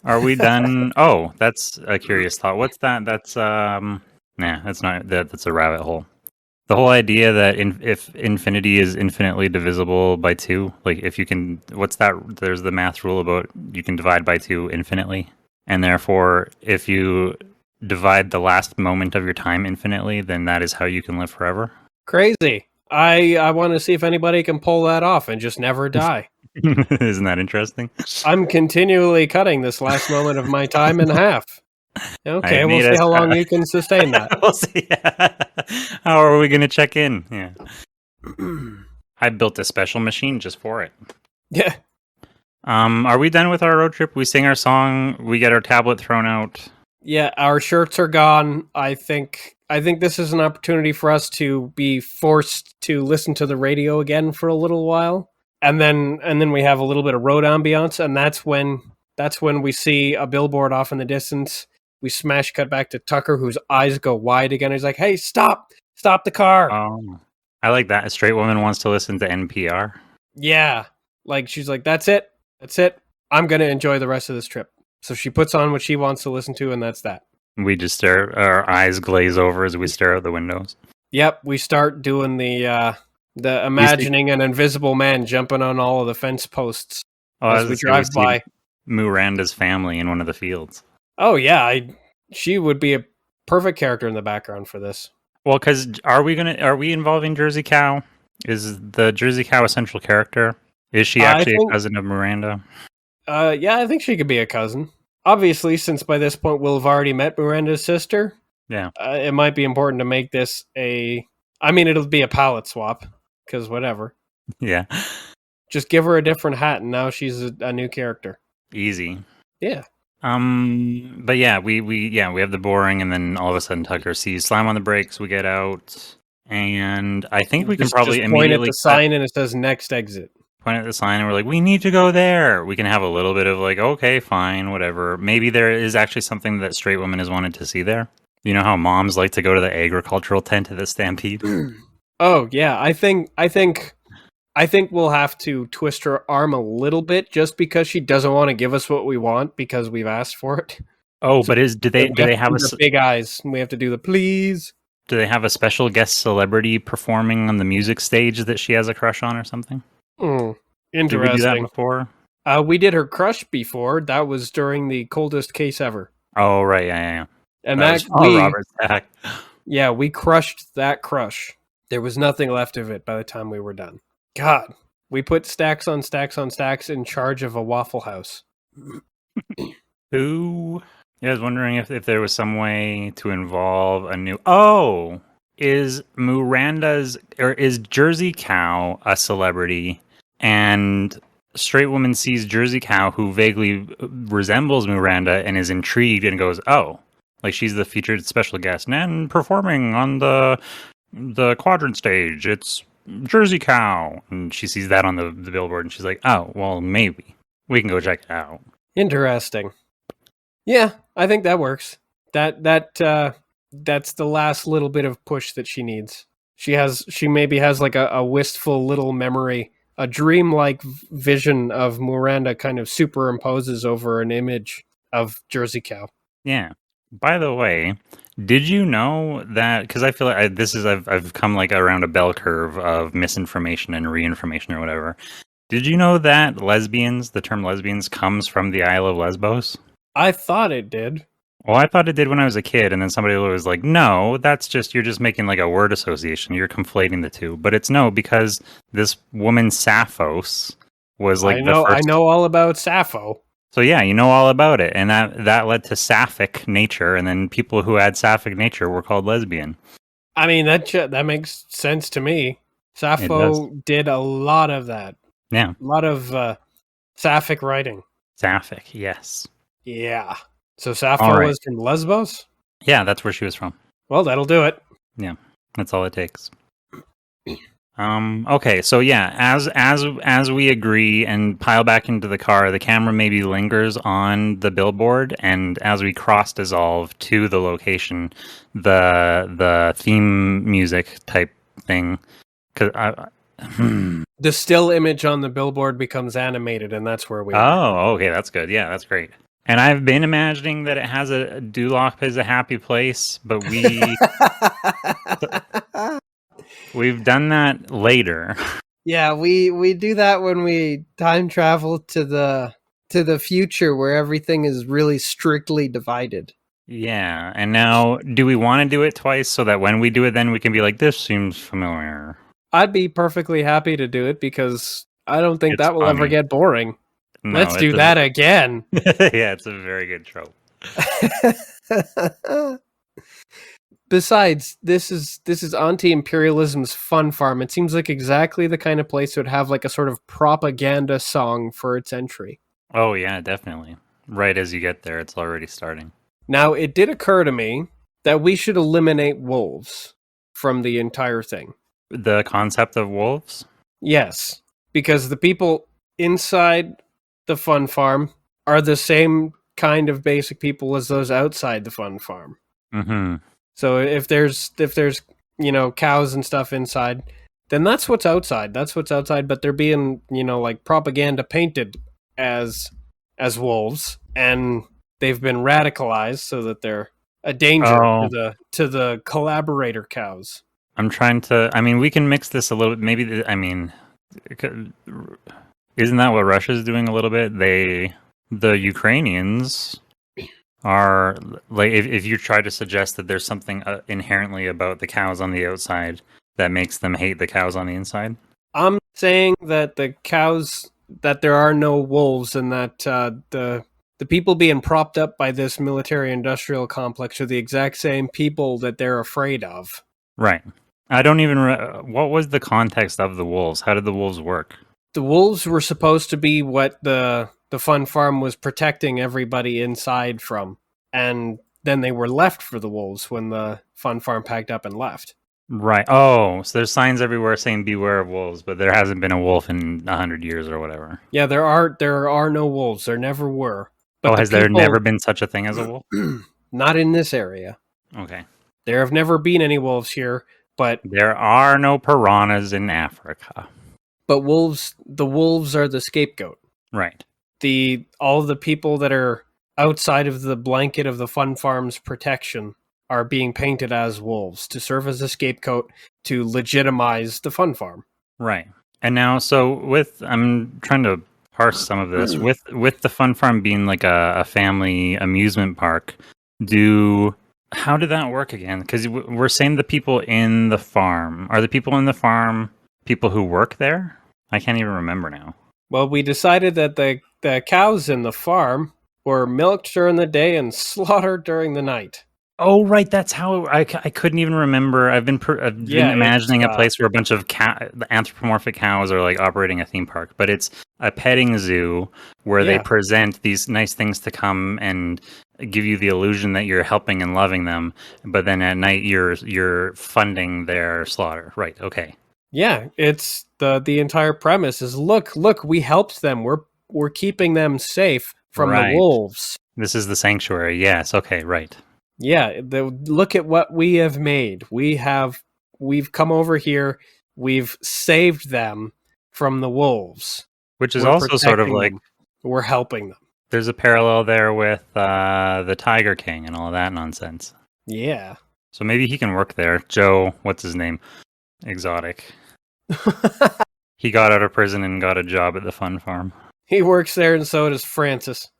Are we done? Oh, that's a curious thought. What's that? That's that's not that. That's a rabbit hole. The whole idea that if infinity is infinitely divisible by 2, like if you can, what's that? There's the math rule about you can divide by 2 infinitely, and therefore, if you divide the last moment of your time infinitely, then that is how you can live forever. Crazy. I want to see if anybody can pull that off and just never die. Isn't that interesting? I'm continually cutting this last moment of my time in half. Okay, we'll see how long you can sustain that. We'll see. How are we going to check in? Yeah. I built a special machine just for it. Yeah. Are we done with our road trip? We sing our song. We get our tablet thrown out. Yeah, our shirts are gone. I think this is an opportunity for us to be forced to listen to the radio again for a little while. And then we have a little bit of road ambiance, and that's when we see a billboard off in the distance. We smash cut back to Tucker, whose eyes go wide again. He's like, "Hey, stop the car!" Oh, I like that. A straight woman wants to listen to NPR. Yeah, like she's like, "That's it. I'm gonna enjoy the rest of this trip." So she puts on what she wants to listen to, and that's that. We just stare. Our eyes glaze over as we stare out the windows. Yep, we start doing the imagining an invisible man jumping on all of the fence posts as we drive by. Miranda's family in one of the fields. Oh yeah, she would be Perfect character in the background for this. Well, because are we involving Jersey Cow? Is the Jersey Cow a central character? Is she I actually a think, cousin of Miranda? yeah, I think she could be a cousin. Obviously, since by this point we'll have already met Miranda's sister, Yeah. it might be important to make this I mean, it'll be a palette swap, because whatever. Yeah. Just give her a different hat, and now she's a new character. Easy. Yeah. But yeah, we have the boring, and then all of a sudden Tucker sees slime on the brakes. We get out, and I think we can probably just point at immediately the sign, and it says next exit. point at the sign, and we're like, we need to go there. We can have a little bit of like, okay, fine, whatever. Maybe there is actually something that straight women has wanted to see there. You know how moms like to go to the agricultural tent at the Stampede? Oh yeah, I think we'll have to twist her arm a little bit just because she doesn't want to give us what we want because we've asked for it. Oh, but do they have the big eyes? We have to do the please. do they have a special guest celebrity performing on the music stage that she has a crush on or something? Did we do that Interesting. before? We did her crush before. That was during the coldest case ever. Oh right, yeah. And was Robert Stack. Yeah, we crushed that crush. There was nothing left of it by the time we were done. God, we put stacks on stacks on stacks in charge of a Waffle House. Who? Yeah, I was wondering if there was some way to involve a new. Oh, is Jersey Cow a celebrity? And straight woman sees Jersey Cow, who vaguely resembles Miranda, and is intrigued and goes, "Oh, like she's the featured special guest and performing on the quadrant stage. It's Jersey Cow." And she sees that on the billboard, and she's like, "Oh, well, maybe we can go check it out." Interesting. Yeah, I think that works. That's the last little bit of push that she needs. She maybe has like a wistful little memory, a dreamlike vision of Miranda kind of superimposes over an image of Jersey Cow. Yeah. By the way, did you know that? Because I feel like I've come like around a bell curve of misinformation and reinformation or whatever. Did you know that the term lesbians, comes from the Isle of Lesbos? I thought it did. Well, I thought it did when I was a kid, and then somebody was like, "No, you're just making like a word association. You're conflating the two." But it's no, because this woman Sappho's was like I know all about Sappho. So yeah, you know all about it, and that led to sapphic nature, and then people who had sapphic nature were called lesbian. I mean that makes sense to me. Sappho did a lot of that. Yeah, a lot of sapphic writing. Sapphic, yes. Yeah. So Sappho was from Lesbos? Yeah, that's where she was from. Well, that'll do it. Yeah, that's all it takes. Okay, so yeah, as we agree and pile back into the car, the camera maybe lingers on the billboard, and as we cross dissolve to the location, the theme music type thing, the still image on the billboard becomes animated, and that's where we are. Oh, okay, that's good. Yeah, that's great. And I've been imagining that it has a Dulop is a happy place, but we've done that later. Yeah, we do that when we time travel to the future where everything is really strictly divided. Yeah, and now do we want to do it twice so that when we do it then we can be like, this seems familiar? I'd be perfectly happy to do it because I don't think that will ever get boring. No, let's do that again. Yeah, it's a very good trope. Besides, this is Auntie Imperialism's fun farm. It seems like exactly the kind of place that would have like a sort of propaganda song for its entry. Oh yeah, definitely. Right as you get there, it's already starting. Now, it did occur to me that we should eliminate wolves from the entire thing. The concept of wolves? Yes, because the people inside the fun farm are the same kind of basic people as those outside the fun farm. Mm-hmm. So if there's cows and stuff inside, then that's what's outside. That's what's outside. But they're being like propaganda painted as wolves, and they've been radicalized so that they're a danger to the collaborator cows. I'm trying to. I mean, we can mix this a little. Maybe. Isn't that what Russia's doing a little bit? The Ukrainians are like if you try to suggest that there's something inherently about the cows on the outside that makes them hate the cows on the inside. I'm saying that that there are no wolves, and that the people being propped up by this military-industrial complex are the exact same people that they're afraid of. Right. I don't even. What was the context of the wolves? How did the wolves work? The wolves were supposed to be what the fun farm was protecting everybody inside from, and then they were left for the wolves when the fun farm packed up and left. Right. Oh, so there's signs everywhere saying "Beware of wolves," but there hasn't been a wolf in 100 years or whatever. Yeah, there are no wolves. There never were. Oh, But the has there people never been such a thing as a wolf? not in this area. Okay. There have never been any wolves here, but There are no piranhas in Africa. the wolves are the scapegoat. Right. All of the people that are outside of the blanket of the fun farm's protection are being painted as wolves to serve as a scapegoat to legitimize the fun farm. Right. And now, so I'm trying to parse some of this with the fun farm being like a family amusement park. How did that work again? Because we're saying the people in the farm are the people in the farm people who work there. I can't even remember now. Well, we decided that the cows in the farm were milked during the day and slaughtered during the night. Oh, right. That's how I couldn't even remember. I've been imagining a place where a bunch of anthropomorphic cows are like operating a theme park, but it's a petting zoo where they present these nice things to come and give you the illusion that you're helping and loving them, but then at night you're funding their slaughter. Right. Okay. Yeah, it's the entire premise is look, we helped them. We're keeping them safe from the wolves. This is the sanctuary. Yes. Okay. Right. Yeah, look at what we have made. We've come over here. We've saved them from the wolves. Which is also sort of like we're helping them. There's a parallel there with the Tiger King and all of that nonsense. Yeah. So maybe he can work there. Joe, what's his name? Exotic. He got out of prison and got a job at the fun farm. He works there, and so does Francis.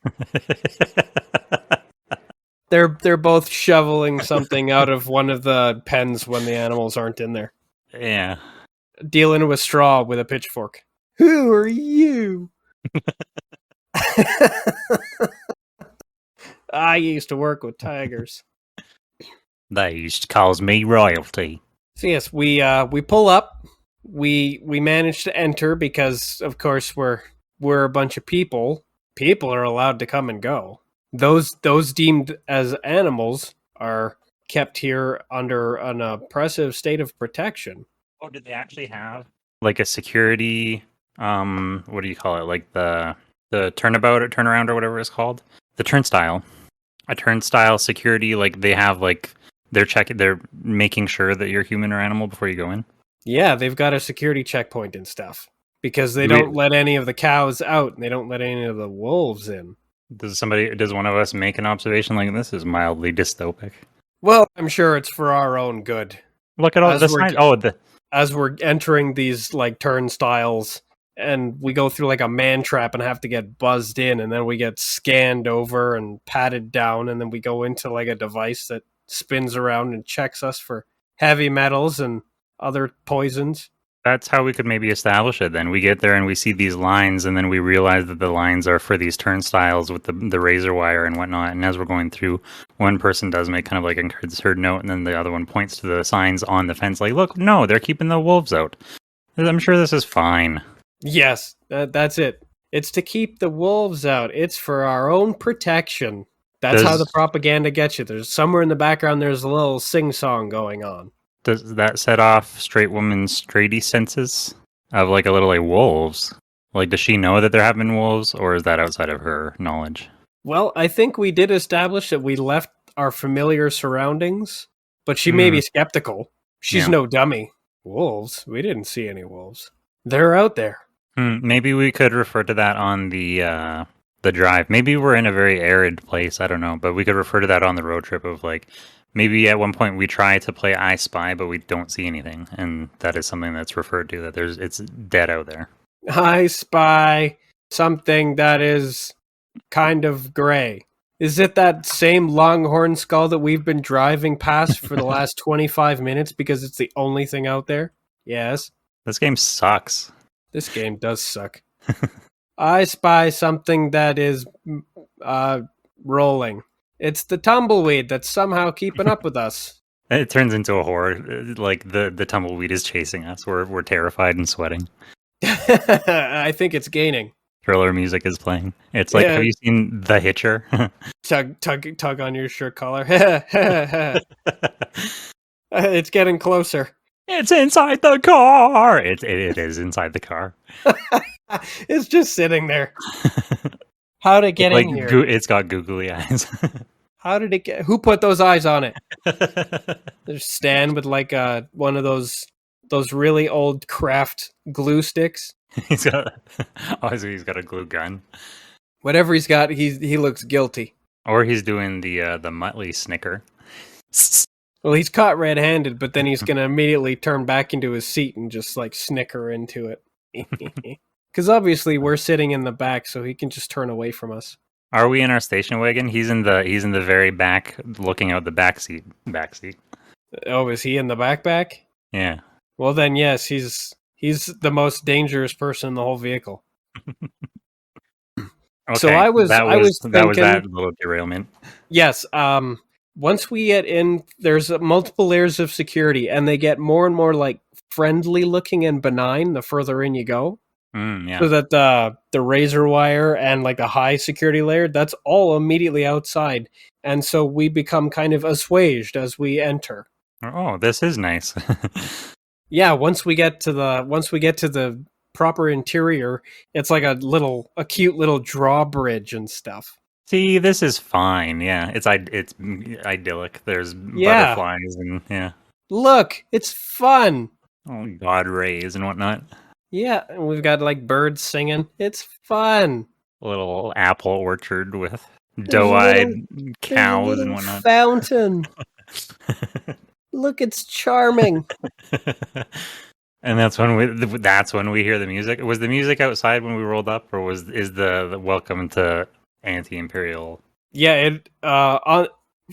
They're both shoveling something out of one of the pens when the animals aren't in there. Yeah. Dealing with straw with a pitchfork. Who are you? I used to work with tigers. They used to call me royalty. So yes, we pull up. We manage to enter because, of course, we're a bunch of people. People are allowed to come and go. Those deemed as animals are kept here under an oppressive state of protection. Oh, did they actually have like a security? What do you call it? Like the turnabout or turnaround or whatever it's called? The turnstile. A turnstile security. Like they have like they're making sure that you're human or animal before you go in. Yeah, they've got a security checkpoint and stuff because they don't let any of the cows out and they don't let any of the wolves in. Does one of us make an observation like this is mildly dystopic? Well, I'm sure it's for our own good. Look at all the signs. As we're entering these like turnstiles and we go through like a man trap and have to get buzzed in, and then we get scanned over and patted down, and then we go into like a device that spins around and checks us for heavy metals and other poisons. That's how we could maybe establish it then. We get there and we see these lines, and then we realize that the lines are for these turnstiles with the razor wire and whatnot. And as we're going through, one person does make kind of like a concerned note, and then the other one points to the signs on the fence like, look, no, they're keeping the wolves out. I'm sure this is fine. Yes, that's it. It's to keep the wolves out. It's for our own protection. That's how the propaganda gets you. There's somewhere in the background, there's a little sing-song going on. Does that set off straight woman's straighty senses of like a little like wolves? Like, does she know that there have been wolves, or is that outside of her knowledge? Well, I think we did establish that we left our familiar surroundings, but she may be skeptical. She's no dummy. Wolves? We didn't see any wolves. They're out there. Maybe we could refer to that on the drive. Maybe we're in a very arid place. I don't know, but we could refer to that on the road trip of like, maybe at one point we try to play I Spy, but we don't see anything, and that is something that's referred to, that it's dead out there. I spy something that is kind of gray. Is it that same Longhorn skull that we've been driving past for the last 25 minutes because it's the only thing out there? Yes. This game sucks. This game does suck. I spy something that is rolling. It's the tumbleweed that's somehow keeping up with us. It turns into a horror. Like the tumbleweed is chasing us. We're terrified and sweating. I think it's gaining. Thriller music is playing. It's like, have you seen The Hitcher? Tug on your shirt collar. It's getting closer. It's inside the car. It is inside the car. It's just sitting there. How to get in here? It's got googly eyes. How did it get? Who put those eyes on it? There's Stan with like one of those really old craft glue sticks. He's got a glue gun. Whatever he's got, he looks guilty. Or he's doing the Muttley snicker. Well, he's caught red-handed, but then he's gonna immediately turn back into his seat and just like snicker into it. Because obviously we're sitting in the back, so he can just turn away from us. Are we in our station wagon? He's in the very back, looking out the back seat. Oh, is he in the backpack? Yeah. Well, then yes, he's the most dangerous person in the whole vehicle. Okay, so I was thinking, that little derailment. Yes. Once we get in, there's multiple layers of security, and they get more and more like friendly looking and benign the further in you go. Yeah. So that the razor wire and like the high security layer, that's all immediately outside, and so we become kind of assuaged as we enter. Oh, this is nice. Yeah, once we get to the proper interior, it's like a cute little drawbridge and stuff. See, this is fine. Yeah, it's idyllic. There's butterflies and Look, it's fun. Oh, God rays and whatnot. Yeah, and we've got like birds singing. It's fun. A little apple orchard with doe-eyed cows and whatnot. Fountain. Look, it's charming. And that's when we hear the music. Was the music outside when we rolled up, or is the welcome to Auntie Imperial? Yeah, it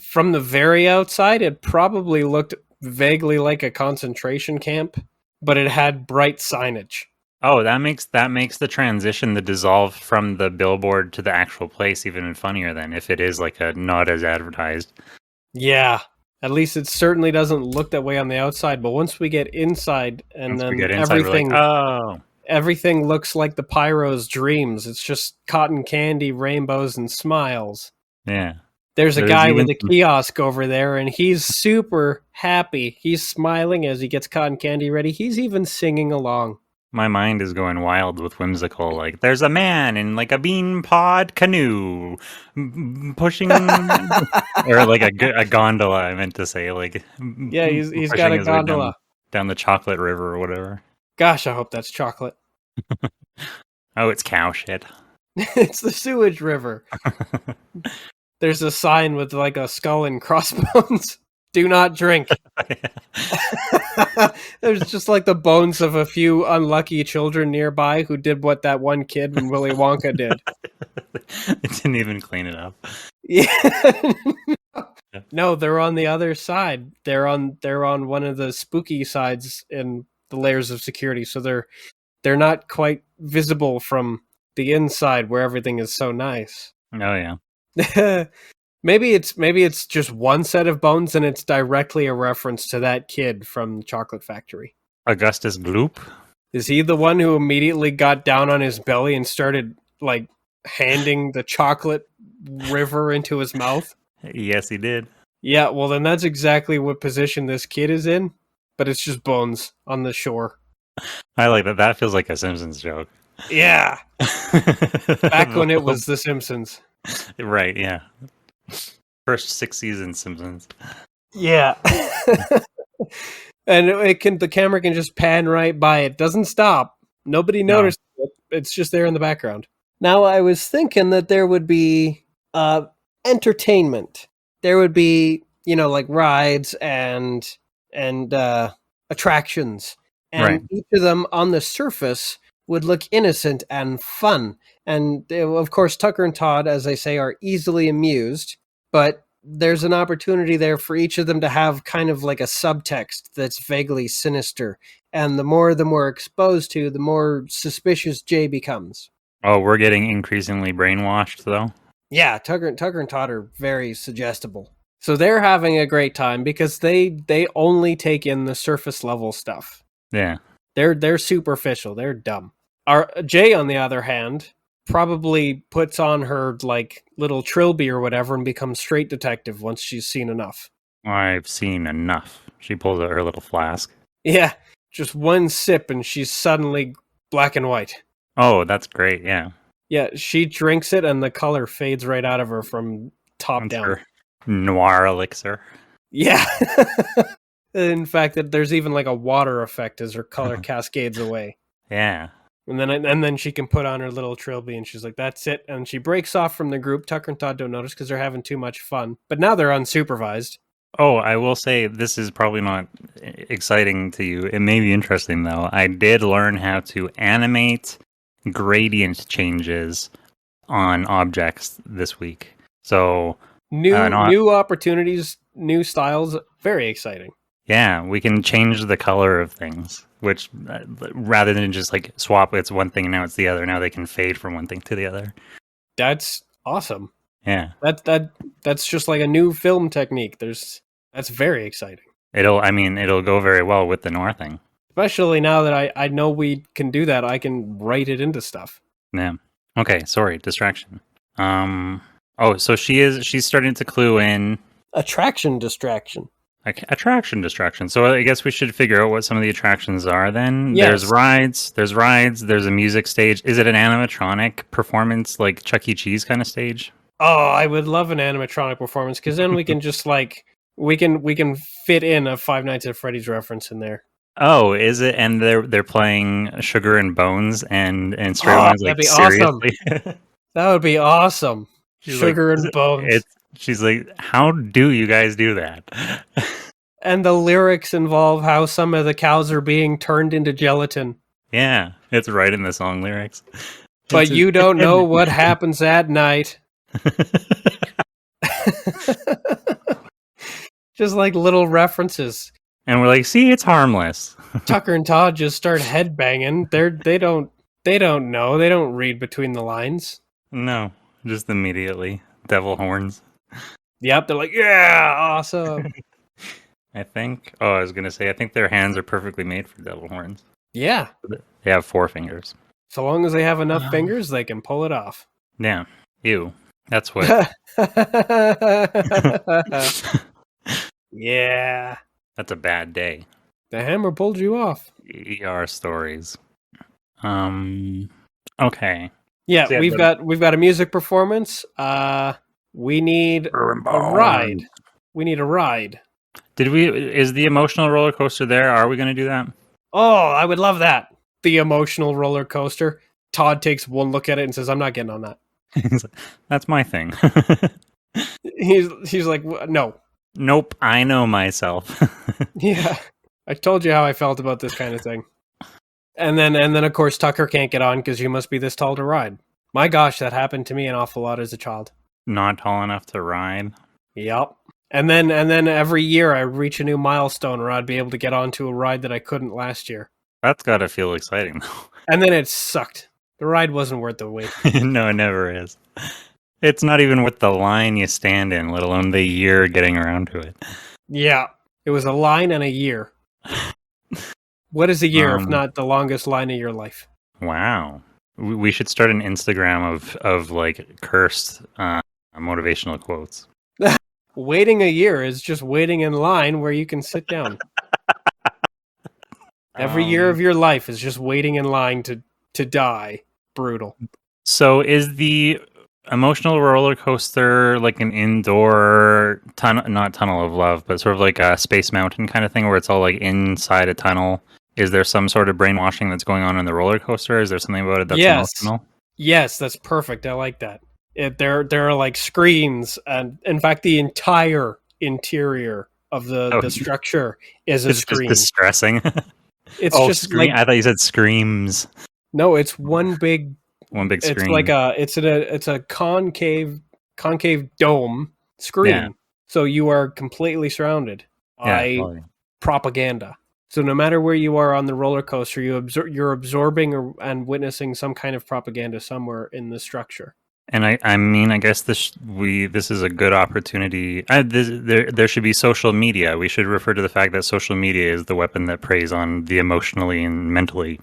from the very outside, it probably looked vaguely like a concentration camp, but it had bright signage. Oh, that makes the transition, the dissolve from the billboard to the actual place even funnier then, if it is like a not as advertised. Yeah. At least it certainly doesn't look that way on the outside, but once we get inside, everything looks like the Pyro's dreams. It's just cotton candy, rainbows, and smiles. Yeah. There's a guy with a kiosk over there, and he's super happy. He's smiling as he gets cotton candy ready. He's even singing along. My mind is going wild with whimsical, like, there's a man in, like, a bean pod canoe pushing... or, like, a gondola, I meant to say, like... Yeah, he's got a gondola. Down the chocolate river or whatever. Gosh, I hope that's chocolate. Oh, it's cow shit. It's the sewage river. There's a sign with, like, a skull and crossbones. Do not drink. There's just like the bones of a few unlucky children nearby who did what that one kid in Willy Wonka did. It didn't even clean it up. Yeah. No, they're on the other side. They're on one of the spooky sides in the layers of security, so they're not quite visible from the inside where everything is so nice. Oh yeah. Maybe it's just one set of bones, and it's directly a reference to that kid from the Chocolate Factory. Augustus Gloop? Is he the one who immediately got down on his belly and started, like, handing the chocolate river into his mouth? Yes, he did. Yeah, well then that's exactly what position this kid is in, but it's just bones on the shore. I like that. That feels like a Simpsons joke. Yeah. Back when it was The Simpsons. Right, yeah. First 6 seasons Simpsons. Yeah. And the camera can just pan right by it. Doesn't stop. Nobody noticed it. It's just there in the background. Now I was thinking that there would be entertainment. There would be, like rides and attractions. And each of them on the surface would look innocent and fun. And of course, Tucker and Todd, as I say, are easily amused, but there's an opportunity there for each of them to have kind of like a subtext that's vaguely sinister. And the more we're exposed to, the more suspicious Jay becomes. Oh, we're getting increasingly brainwashed, though. Yeah, Tucker and Todd are very suggestible. So they're having a great time because they only take in the surface level stuff. Yeah. They're superficial. They're dumb. Our Jay, on the other hand, probably puts on her like little trilby or whatever and becomes straight detective once she's seen enough. I've seen enough. She pulls out her little flask. Yeah, just one sip and she's suddenly black and white. Oh, that's great. Yeah. Yeah, she drinks it and the color fades right out of her from top That's down. her noir elixir. Yeah. In fact, there's even like a water effect as her color cascades away. Yeah. And then she can put on her little trilby and she's like, that's it. And she breaks off from the group. Tucker and Todd don't notice because they're having too much fun. But now they're unsupervised. Oh, I will say this is probably not exciting to you. It may be interesting, though. I did learn how to animate gradient changes on objects this week. So new opportunities, new styles, very exciting. Yeah, we can change the color of things, which rather than just like swap, it's one thing and now it's the other. Now they can fade from one thing to the other. That's awesome. Yeah, that's just like a new film technique. That's very exciting. it'll go very well with the noir thing. Especially now that I know we can do that, I can write it into stuff. Yeah. Okay. Sorry, distraction. Oh, so she's starting to clue in. Attraction distraction. Attraction distraction. So I guess we should figure out what some of the attractions are then. Yes. There's rides, there's a music stage. Is it an animatronic performance like Chuck E. Cheese kind of stage? Oh, I would love an animatronic performance because then we can just like we can fit in a Five Nights at Freddy's reference in there. Oh, is it? And they're playing Sugar and Bones and Straight One's like, that'd be seriously? awesome. That would be awesome. Sugar and Bones. She's like, how do you guys do that? And the lyrics involve how some of the cows are being turned into gelatin. Yeah, it's right in the song lyrics. But you don't know what happens at night. Just like little references. And we're like, see, it's harmless. Tucker and Todd just start headbanging. They don't know. They don't read between the lines. No, just immediately. Devil horns. Yep, they're like, yeah, awesome. I think their hands are perfectly made for devil horns. Yeah. They have 4 fingers. So long as they have enough fingers, they can pull it off. Yeah. Ew. That's what. Yeah. That's a bad day. The hammer pulled you off. ER stories. Okay. Yeah, So we've got a music performance. We need a ride. We need a ride. Is the emotional roller coaster there? Are we going to do that? Oh, I would love that. The emotional roller coaster. Todd takes one look at it and says, I'm not getting on that. That's my thing. He's like, no. Nope, I know myself. Yeah. I told you how I felt about this kind of thing. And then of course Tucker can't get on because you must be this tall to ride. My gosh, that happened to me an awful lot as a child. Not tall enough to ride. Yep. And then every year I reach a new milestone where I'd be able to get onto a ride that I couldn't last year. That's gotta feel exciting though. And then it sucked. The ride wasn't worth the wait. No, it never is. It's not even worth the line you stand in, let alone the year getting around to it. Yeah. It was a line and a year. What is a year if not the longest line of your life? Wow. We should start an Instagram of like cursed motivational quotes. Waiting a year is just waiting in line where you can sit down. Every year of your life is just waiting in line to die. Brutal. So is the emotional roller coaster like an indoor not tunnel of love, but sort of like a Space Mountain kind of thing where it's all like inside a tunnel? Is there some sort of brainwashing that's going on in the roller coaster? Is there something about it that's emotional? Yes, that's perfect. I like that. There are like screens, and in fact, the entire interior of the structure is a screen. Just distressing. It's just screen. like, I thought you said screams. No, it's one big. One big It's screen. like it's a concave dome Yeah, screen. So you are completely surrounded yeah, by totally. propaganda. So no matter where you are on the roller coaster, you're absorbing and witnessing some kind of propaganda somewhere in the structure. And I mean, I guess this is a good opportunity. There should be social media. We should refer to the fact that social media is the weapon that preys on the emotionally and mentally.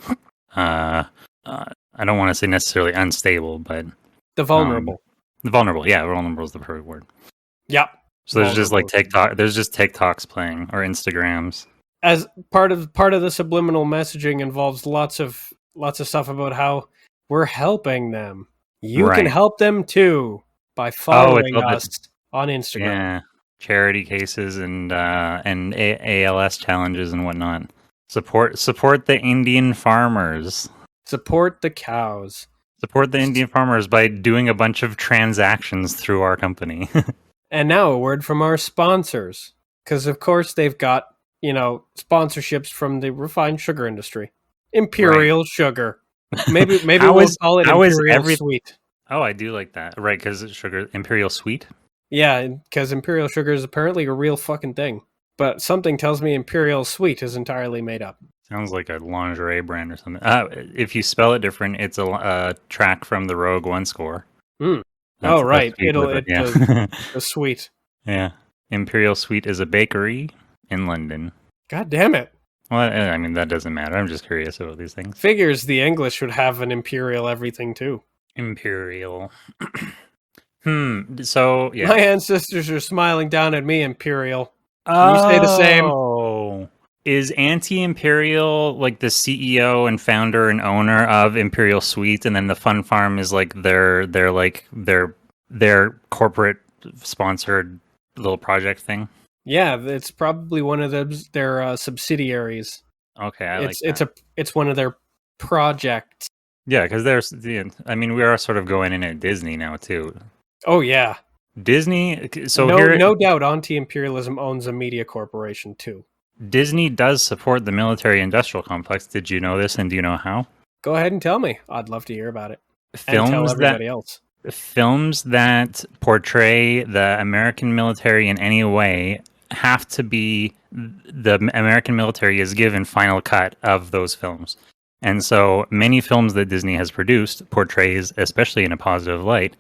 Uh, I don't want to say necessarily unstable, but The um, vulnerable. vulnerable. Yeah, vulnerable is the perfect word. Yep. So there's just like Vulnerable. TikTok. There's just TikToks playing or Instagrams. As part of the subliminal messaging involves lots of stuff about how we're helping them. You can Right. help them too by Oh, it's following all the us on Instagram. yeah charity cases and ALS challenges and whatnot. Support the Indian farmers. Support the cows. Support the Indian farmers by doing a bunch of transactions through our company. And now a word from our sponsors. Because, of course, they've got, sponsorships from the refined sugar industry. Right. Imperial sugar. Maybe How we'll is call it how is Imperial every Sweet. Oh, I do like that. Right, because it's sugar Imperial Sweet. Yeah, because Imperial sugar is apparently a real fucking thing. But something tells me Imperial Sweet is entirely made up. Sounds like a lingerie brand or something. If you spell it different, it's a track from the Rogue One score. Hmm. Oh, That's right. sweet with it. The Yeah. sweet. Yeah. Imperial Sweet is a bakery in London. God damn it. Well, I mean, that doesn't matter. I'm just curious about these things. Figures the English would have an Imperial everything too. Imperial. So, yeah. My ancestors are smiling down at me, Imperial. Can you say the same? Oh. Is Auntie Imperial like the CEO and founder and owner of Imperial Sweets, and then the Fun Farm is like their corporate sponsored little project thing? Yeah, it's probably one of their subsidiaries. Okay, I like It's that. it's one of their projects. Yeah, because I mean, we are sort of going in at Disney now too. Oh yeah, Disney. So no here, no doubt, anti-imperialism owns a media corporation too. Disney does support the military-industrial complex. Did you know this, and do you know how? Go ahead and tell me. I'd love to hear about it and tell Films that everybody else. films that portray the American military in any way have to be the American military is given final cut of those films. And so many films that Disney has produced portrays, especially in a positive light,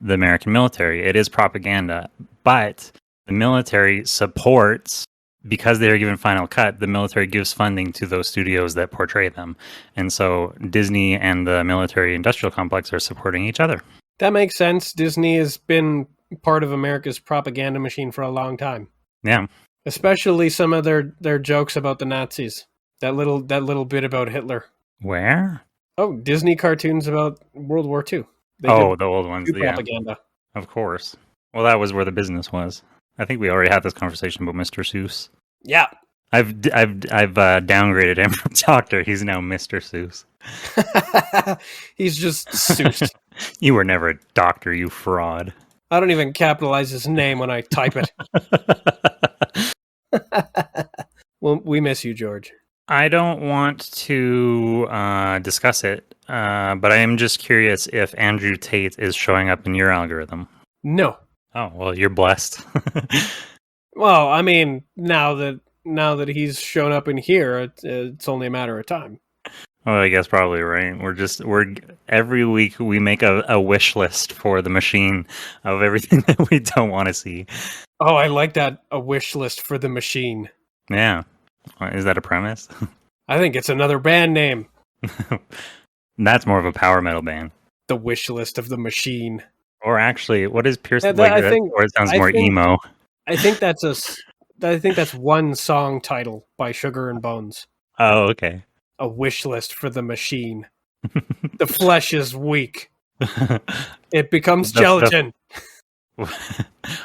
the American military. It is propaganda, but the military supports because they are given final cut. The military gives funding to those studios that portray them, and so Disney and the military-industrial complex are supporting each other. That makes sense. Disney has been part of America's propaganda machine for a long time. Yeah. Especially some of their jokes about the Nazis. That little bit about Hitler. Where? Oh, Disney cartoons about World War II. They Oh, did the old ones. do Yeah, propaganda. of course. Well, that was where the business was. I think we already had this conversation about Mr. Seuss. Yeah. I've downgraded him from Doctor. He's now Mr. Seuss. He's just Seuss. You were never a doctor, you fraud. I don't even capitalize his name when I type it. Well, we miss you, George. I don't want to discuss it, but I am just curious if Andrew Tate is showing up in your algorithm. No. Oh, well, you're blessed. Well, I mean, now that he's shown up in here, it's only a matter of time. Well, I guess probably right. We're every week we make a wish list for the machine of everything that we don't want to see. Oh, I like that, a wish list for the machine. Yeah. Is that a premise? I think it's another band name. That's more of a power metal band. The wish list of the machine. Or actually, what is Pierce Yeah, like I that? think Or it sounds I more think emo. I think that's one song title by Sugar and Bones. Oh, okay. A wish list for the machine. The flesh is weak. It becomes gelatin.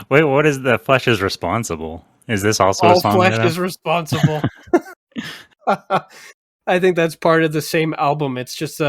Wait, what is the flesh is responsible? Is this also a All song? flesh is responsible. I think that's part of the same album. It's just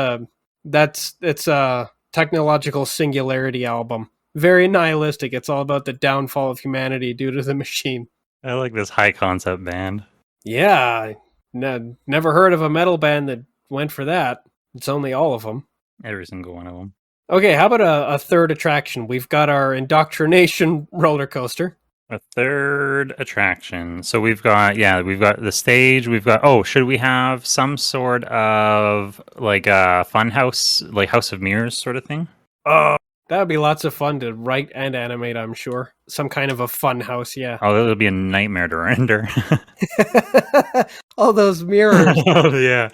it's a technological singularity album. Very nihilistic. It's all about the downfall of humanity due to the machine. I like this high concept band. Yeah, never heard of a metal band that went for that. It's only all of them. Every single one of them. Okay, how about a third attraction? We've got our indoctrination roller coaster. A third attraction. So we've got the stage. We've got should we have some sort of like a fun house, like House of Mirrors sort of thing? Oh, that would be lots of fun to write and animate, I'm sure. Some kind of a fun house, yeah. Oh, that'll be a nightmare to render. All those mirrors. Oh yeah.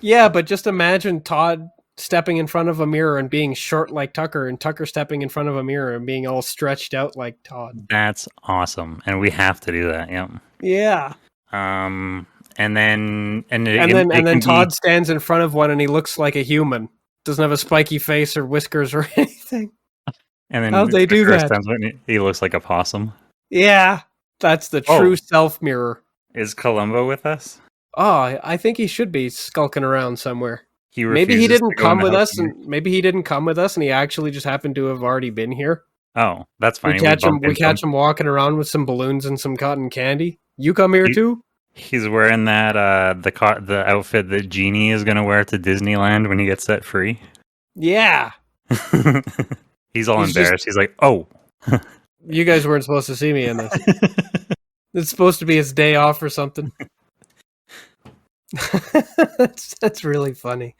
Yeah, but just imagine Todd stepping in front of a mirror and being short like Tucker, and Tucker stepping in front of a mirror and being all stretched out like Todd. That's awesome, and we have to do that. Yep. Yeah. And then Todd stands in front of one and he looks like a human. Doesn't have a spiky face or whiskers or anything. And then how'd they do that? He looks like a possum. Yeah, that's the true self mirror. Is Columbo with us? Oh, I think he should be skulking around somewhere. Maybe he didn't come with us, and he actually just happened to have already been here. Oh, that's fine. We catch him walking around with some balloons and some cotton candy. You come here too? He's wearing that the outfit that Genie is gonna wear to Disneyland when he gets set free. Yeah. He's embarrassed. He's like, "Oh, you guys weren't supposed to see me in this. It's supposed to be his day off or something." That's really funny.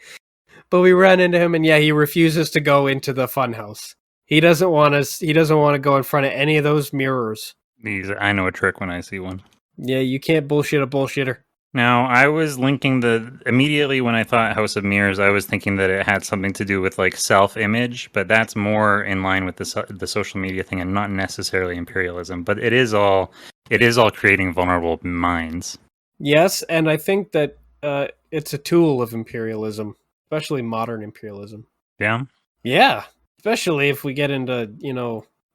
But we ran into him, and yeah, he refuses to go into the funhouse. He doesn't want to go in front of any of those mirrors. I know a trick when I see one. Yeah, you can't bullshit a bullshitter. Now, I was linking immediately when I thought House of Mirrors, I was thinking that it had something to do with like self-image, but that's more in line with the social media thing and not necessarily imperialism. But it is all creating vulnerable minds. Yes, and I think that it's a tool of imperialism, especially modern imperialism. Yeah? Yeah, especially if we get into,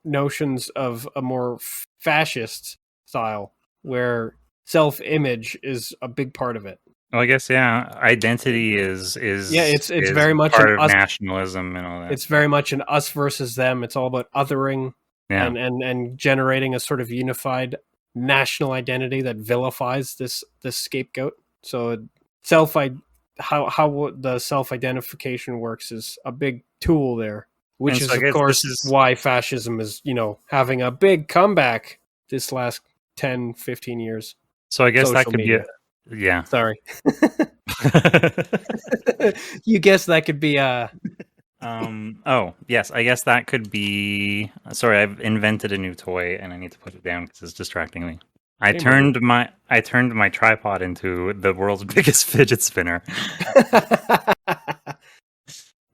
notions of a more fascist style where self-image is a big part of it. Well, I guess identity is it's very much part of nationalism and all that. It's very much an us versus them. It's all about othering and generating a sort of unified national identity that vilifies this scapegoat. So how the self-identification works is a big tool there, which is of course why fascism is having a big comeback this last 10-15 years. So I guess that could be sorry. You guess that could be oh yes, I guess that could be. Sorry, I've invented a new toy and I need to put it down because it's distracting me. I turned my tripod into the world's biggest fidget spinner.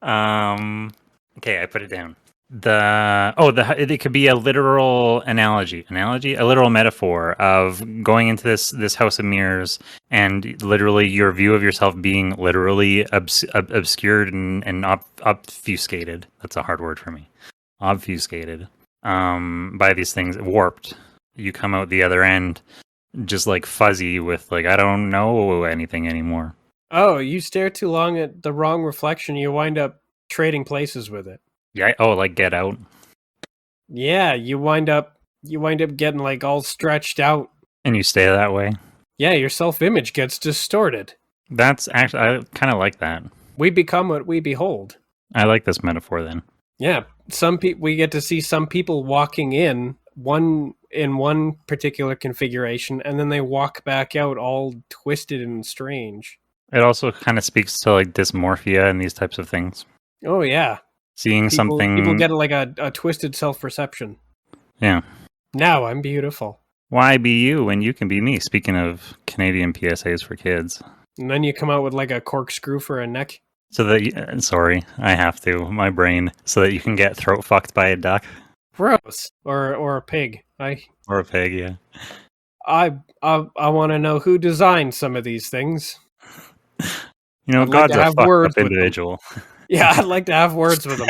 Okay, I put it down. It could be a literal analogy, a literal metaphor of going into this House of Mirrors and literally your view of yourself being literally obscured and obfuscated. That's a hard word for me. Obfuscated by these things, warped. You come out the other end just like fuzzy with like, I don't know anything anymore. Oh, you stare too long at the wrong reflection, you wind up trading places with it. Yeah. Oh, like Get Out. Yeah, you wind up getting like all stretched out, and you stay that way. Yeah, your self-image gets distorted. That's actually, I kind of like that. We become what we behold. I like this metaphor then. Yeah, we get to see some people walking in one particular configuration, and then they walk back out all twisted and strange. It also kind of speaks to like dysmorphia and these types of things. Oh yeah. Seeing something... People get like a twisted self-perception. Yeah. Now I'm beautiful. Why be you when you can be me? Speaking of Canadian PSAs for kids. And then you come out with like a corkscrew for a neck. So that... Sorry, I have to. My brain. So that you can get throat fucked by a duck. Gross. Or a pig. Or a pig, yeah. I want to know who designed some of these things. God's a fucked up individual. Yeah, I'd like to have words with them.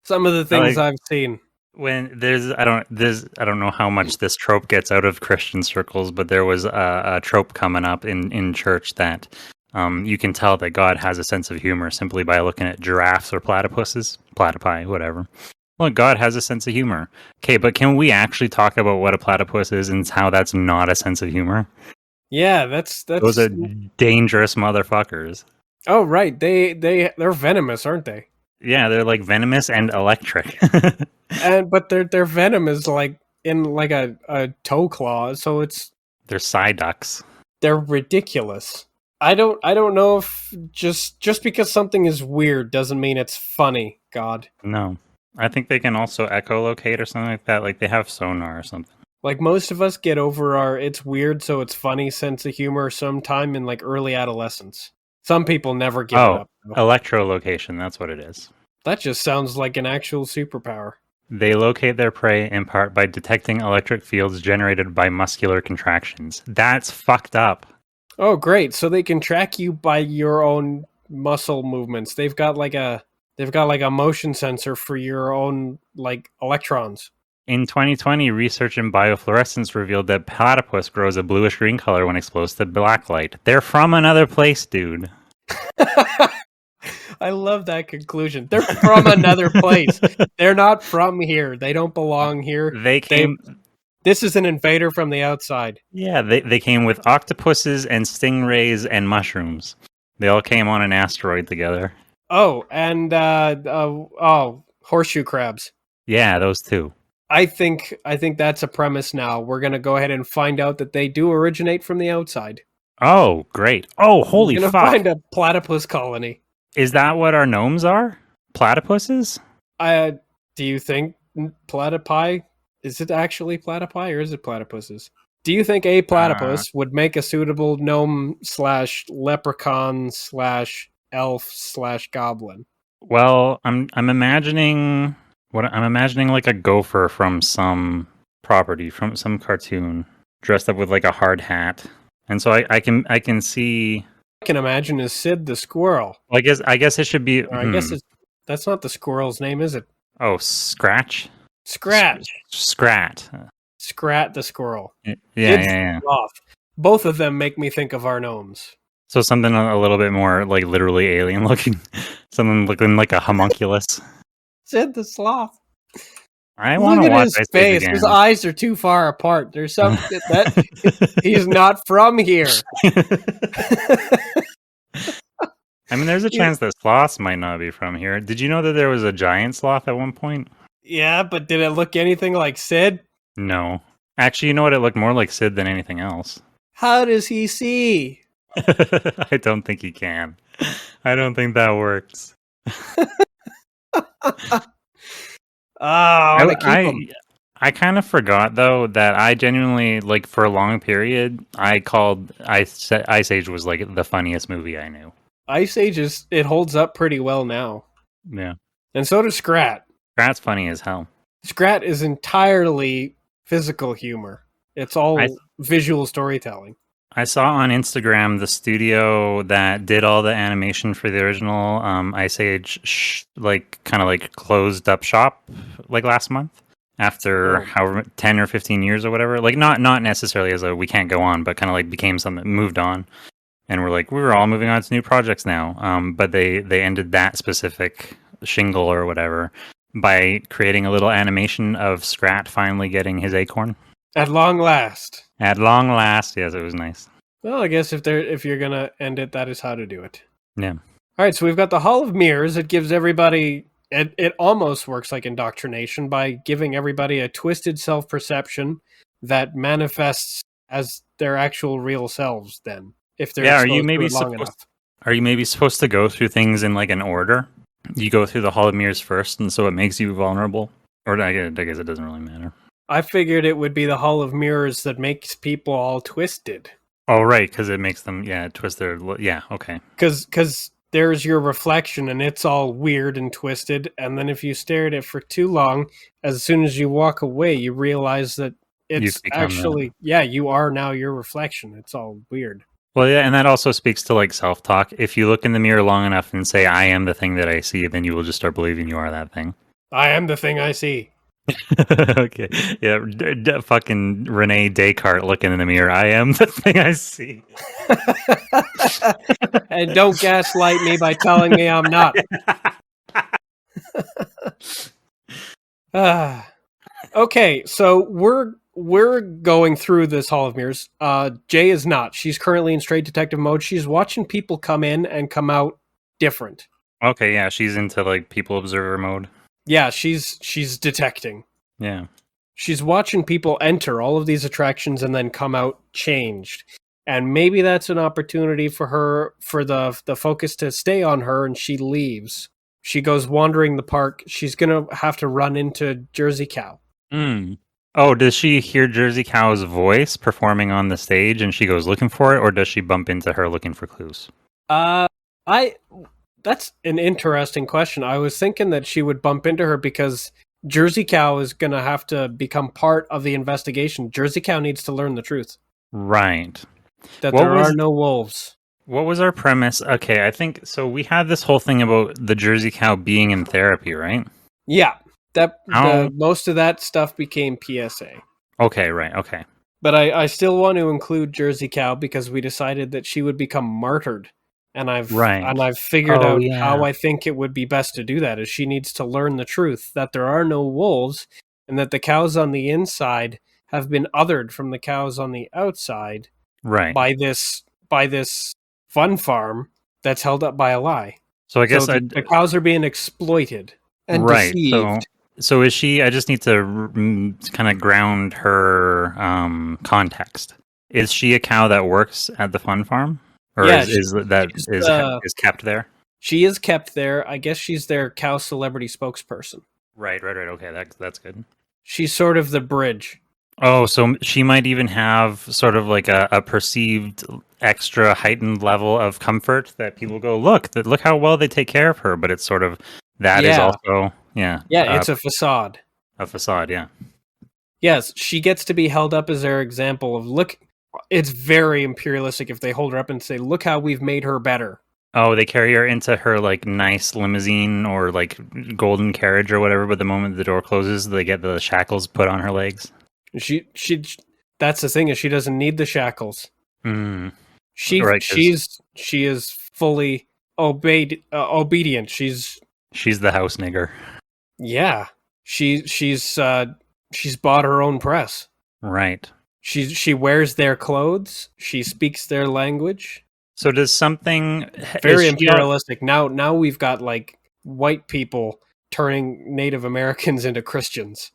Some of the things I've seen. When I don't know how much this trope gets out of Christian circles, but there was a trope coming up in church that you can tell that God has a sense of humor simply by looking at giraffes or platypi, whatever. Well, God has a sense of humor. Okay, but can we actually talk about what a platypus is and how that's not a sense of humor? Yeah, that's Those are dangerous motherfuckers. Oh, right. They're venomous, aren't they? Yeah, they're like venomous and electric. And but their venom is like in like a toe claw, so They're psyducks. they're ridiculous. I don't know if just because something is weird doesn't mean it's funny. God, No. I think they can also echolocate or something like that. Like they have sonar or something. like most of us get over our it's weird so it's funny sense of humor sometime in like early adolescence. Some people never give it Oh, up, though. electrolocation. That's what it is. That just sounds like an actual superpower. They locate their prey in part by detecting electric fields generated by muscular contractions. That's fucked up. Oh, great! So they can track you by your own muscle movements. They've got like a motion sensor for your own like electrons. In 2020, research in biofluorescence revealed that platypus grows a bluish-green color when exposed to black light. They're from another place, dude. I love that conclusion. They're from another place. They're not from here. They don't belong here. They came. This is an invader from the outside. Yeah, they came with octopuses and stingrays and mushrooms. They all came on an asteroid together. Oh, and horseshoe crabs. Yeah, those two. I think that's a premise now. We're gonna go ahead and find out that they do originate from the outside. Oh, great. Oh, holy We're gonna fuck. find a platypus colony. Is that what our gnomes are? Platypuses? Do you think platypi? Is it actually platypi or is it platypuses? Do you think a platypus would make a suitable gnome / leprechaun / elf / goblin? Well, I'm imagining I'm imagining like a gopher from some property, from some cartoon, dressed up with like a hard hat. And so I can see. I can imagine is Sid the squirrel. Well, I guess it should be. Or I guess that's not the squirrel's name, is it? Oh, Scratch. Scratch. Scrat. Scrat the squirrel. Yeah. Off. Both of them make me think of our gnomes. So something a little bit more like literally alien looking, something looking like a homunculus. Sid the sloth. I want to watch his Ice Age face. again. His eyes are too far apart. There's something that he's not from here. I mean, there's a chance that sloths might not be from here. Did you know that there was a giant sloth at one point? Yeah, but did it look anything like Sid? No. Actually, you know what? It looked more like Sid than anything else. How does he see? I don't think he can. I don't think that works. I kind of forgot though that I genuinely like for a long period I called Ice Age was like the funniest movie I knew. Ice Age it holds up pretty well now. Yeah. And so does Scrat. Scrat's funny as hell. Scrat is entirely physical humor. It's all visual storytelling. I saw on Instagram the studio that did all the animation for the original Ice Age like kind of like closed up shop like last month after however 10 or 15 years or whatever. Like not necessarily as a we can't go on, but kind of like became something moved on. And we're like, we're all moving on to new projects now. But they ended that specific shingle or whatever by creating a little animation of Scrat finally getting his acorn. At long last. At long last, yes, it was nice. Well, I guess if you're gonna end it, that is how to do it. Yeah. All right, so we've got the Hall of Mirrors. It gives everybody. It almost works like indoctrination by giving everybody a twisted self-perception that manifests as their actual real selves. Then, if they're are you maybe long enough. Are you maybe supposed to go through things in like an order? You go through the Hall of Mirrors first, and so it makes you vulnerable. Or I guess it doesn't really matter. I figured it would be the Hall of Mirrors that makes people all twisted. Oh, right, because it makes them, twist their... Yeah, okay. Because there's your reflection, and it's all weird and twisted, and then if you stare at it for too long, as soon as you walk away, you realize that it's actually... Yeah, you are now your reflection. It's all weird. Well, yeah, and that also speaks to, like, self-talk. If you look in the mirror long enough and say, I am the thing that I see, then you will just start believing you are that thing. I am the thing I see. Okay. Yeah, fucking Rene Descartes looking in the mirror. I am the thing I see. And don't gaslight me by telling me I'm not. Okay, so we're we're going through this Hall of Mirrors. Jay is not. She's currently in straight detective mode. She's watching people come in and come out different. Okay, yeah, she's into like people observer mode. Yeah, she's detecting. Yeah. She's watching people enter all of these attractions and then come out changed. And maybe that's an opportunity for her, for the focus to stay on her, and she leaves. She goes wandering the park. She's going to have to run into Jersey Cow. Oh, does she hear Jersey Cow's voice performing on the stage and she goes looking for it, or does she bump into her looking for clues? That's an interesting question. I was thinking that she would bump into her because Jersey Cow is going to have to become part of the investigation. Jersey Cow needs to learn the truth. Right. That there are no wolves. What was our premise? Okay, I think so. We had this whole thing about the Jersey Cow being in therapy, right? Yeah. Most of that stuff became PSA. Okay, right, okay. But I still want to include Jersey Cow because we decided that she would become martyred. And I've figured out how I think it would be best to do that, is she needs to learn the truth that there are no wolves and that the cows on the inside have been othered from the cows on the outside by this fun farm that's held up by a lie. So I guess the cows are being exploited and deceived. So is she? I just need to kind of ground her context. Is she a cow that works at the fun farm? Or is kept there? She is kept there. I guess she's their cow celebrity spokesperson. Right. Okay, that's good. She's sort of the bridge. Oh, so she might even have sort of like a perceived extra heightened level of comfort that people go, look how well they take care of her. But it's sort of is also it's a facade. A facade, yeah. Yes, she gets to be held up as their example of look. It's very imperialistic if they hold her up and say, look how we've made her better. Oh, they carry her into her like nice limousine or like golden carriage or whatever, but the moment the door closes, they get the shackles put on her legs. She that's the thing, is she doesn't need the shackles. She is fully obedient. She's the house nigger. Yeah. She's bought her own press. Right. She wears their clothes. She speaks their language. So does something very imperialistic. Now we've got like white people turning Native Americans into Christians.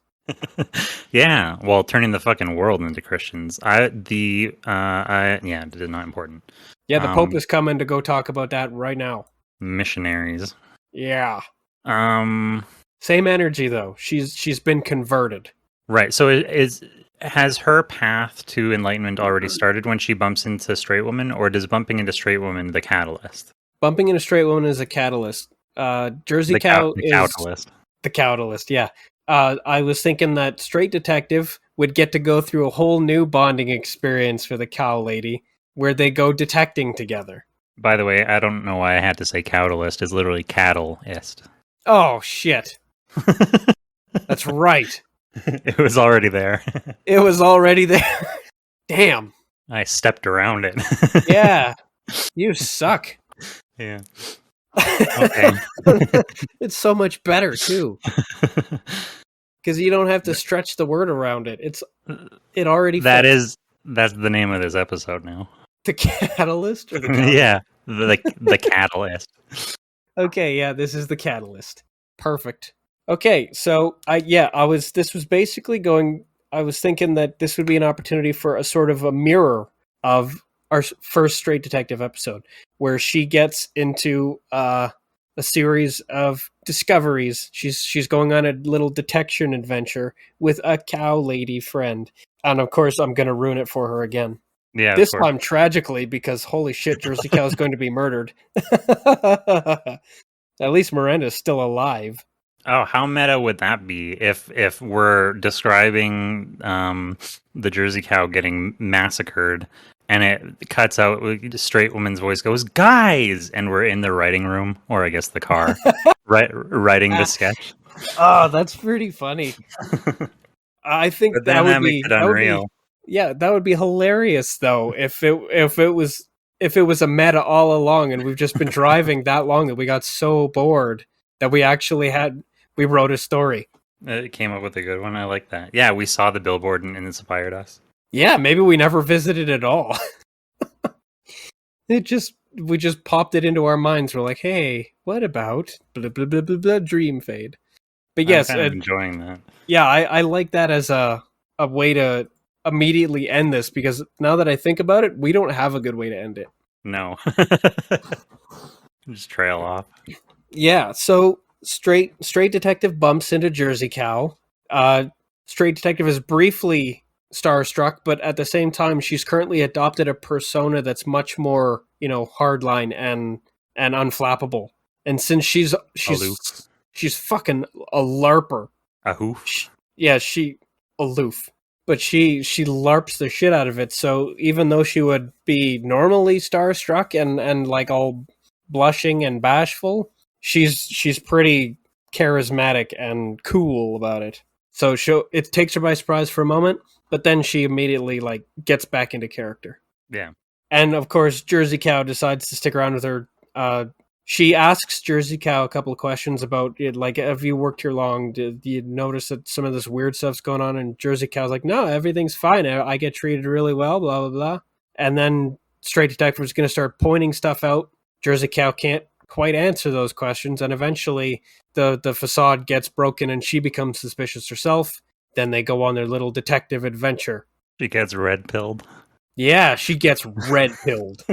Yeah, well, turning the fucking world into Christians. It is not important. Yeah, the Pope is coming to go talk about that right now. Missionaries. Yeah. Same energy though. She's been converted. Right. So has her path to enlightenment already started when she bumps into straight woman, or does bumping into straight woman the catalyst? Bumping into straight woman is a catalyst. Jersey Cow is the Cattle-yst. Yeah. I was thinking that straight detective would get to go through a whole new bonding experience for the cow lady, where they go detecting together. By the way, I don't know why I had to say Cattle-yst. It's literally Cattle-yst. Oh shit! That's right. It was already there. It was already there. Damn. I stepped around it. Yeah. You suck. Yeah. Okay. It's so much better too. Because you don't have to stretch the word around it. It already fits. That's the name of this episode now. The Cattle-yst or the Cattle-yst? Yeah. The Cattle-yst. Okay, yeah, this is the Cattle-yst. Perfect. Okay, so I was thinking that this would be an opportunity for a sort of a mirror of our first straight detective episode, where she gets into a series of discoveries. She's going on a little detection adventure with a cow lady friend. And of course I'm gonna ruin it for her again. Yeah. This time tragically, because holy shit, Jersey Cow is going to be murdered. At least Miranda's still alive. Oh, how meta would that be if we're describing the Jersey Cow getting massacred and it cuts out, the straight woman's voice goes, guys! And we're in the writing room, or I guess the car, writing the sketch. Oh, that's pretty funny. I think that would be unreal. That would be hilarious though if it was a meta all along, and we've just been driving that long that we got so bored that we wrote a story. It came up with a good one. I like that. Yeah, we saw the billboard and it inspired us. Yeah, maybe we never visited at all. We just popped it into our minds. We're like, hey, what about blah blah blah blah, blah dream fade? But I'm yes, kind of enjoying that. yeah, I like that as a way to immediately end this, because now that I think about it, we don't have a good way to end it. No. Just trail off. Yeah, so straight detective bumps into Jersey Cow. Straight detective is briefly starstruck, but at the same time, she's currently adopted a persona that's much more, hardline and unflappable. And since Aloof. she's fucking a larper. A hoof. Yeah, she aloof, but she larps the shit out of it. So even though she would be normally starstruck and like all blushing and bashful, she's pretty charismatic and cool about it. So it takes her by surprise for a moment, but then she immediately like gets back into character. Yeah. And of course, Jersey Cow decides to stick around with her. She asks Jersey Cow a couple of questions about it, like, have you worked here long? Did you notice that some of this weird stuff's going on? And Jersey Cow's like, no, everything's fine. I get treated really well, blah, blah, blah. And then Straight Detective is going to start pointing stuff out. Jersey Cow can't quite answer those questions. And eventually the facade gets broken and she becomes suspicious herself. Then they go on their little detective adventure. She gets red pilled. Yeah, she gets red pilled.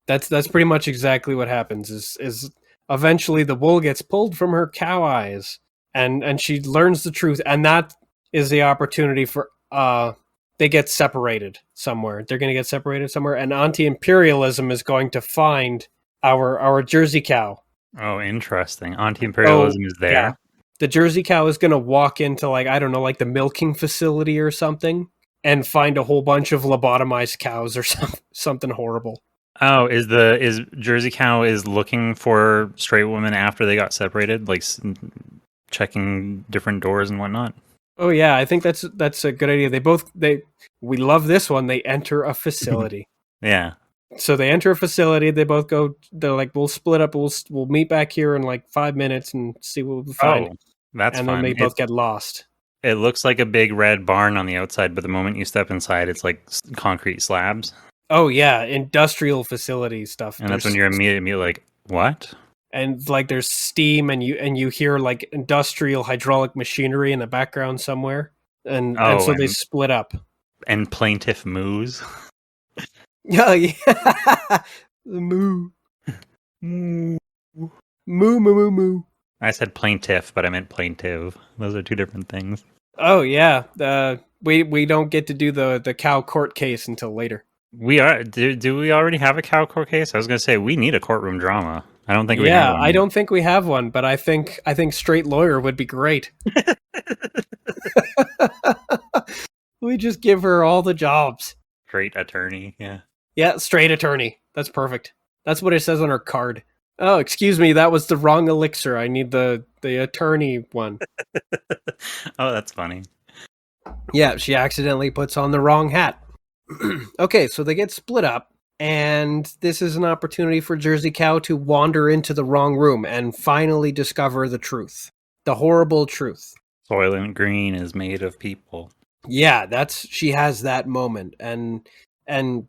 That's pretty much exactly what happens. Is eventually the wool gets pulled from her cow eyes, and she learns the truth, and that is the opportunity for they get separated somewhere. They're going to get separated somewhere, and Imperialism is going to find our Jersey Cow. Oh, interesting. Imperialism is there. Yeah. The Jersey Cow is going to walk into, like, I don't know, like the milking facility or something, and find a whole bunch of lobotomized cows or something horrible. Oh, is Jersey Cow is looking for straight women after they got separated, like checking different doors and whatnot? Oh yeah, I think that's a good idea. We love this one. They enter a facility. Yeah. So they enter a facility. They both go. They're like, we'll split up. We'll meet back here in like 5 minutes and see what we find. Oh, that's and fun. then they both get lost. It looks like a big red barn on the outside, but the moment you step inside, it's like concrete slabs. Oh yeah, industrial facility stuff. And that's when you're immediately like, what? And like there's steam, and you hear like industrial hydraulic machinery in the background somewhere, and so they split up. And plaintiff moos. Oh yeah, moo, moo, moo, moo, moo, moo. I said plaintiff, but I meant plaintive. Those are two different things. Oh yeah, we don't get to do the cow court case until later. We are. Do we already have a cow court case? I was going to say we need a courtroom drama. I don't think we have one. Yeah, I don't think we have one, but I think straight lawyer would be great. We just give her all the jobs. Straight attorney, yeah. Yeah, straight attorney. That's perfect. That's what it says on her card. Oh, excuse me, that was the wrong elixir. I need the attorney one. Oh, that's funny. Yeah, she accidentally puts on the wrong hat. Okay, so they get split up, and this is an opportunity for Jersey Cow to wander into the wrong room and finally discover the truth. The horrible truth. Soylent Green is made of people. Yeah, she has that moment, and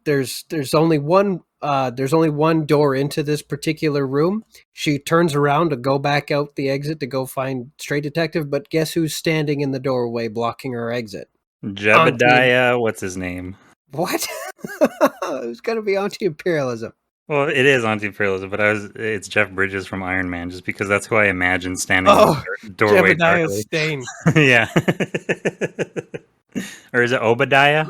there's only one door into this particular room. She turns around to go back out the exit to go find Straight Detective, but guess who's standing in the doorway blocking her exit? Jebediah, what's his name? What? It's gonna be anti-imperialism. Well, it is anti-imperialism, but it's Jeff Bridges from Iron Man, just because that's who I imagine standing in the doorway. Jebediah Stane. Yeah. Or is it Obadiah?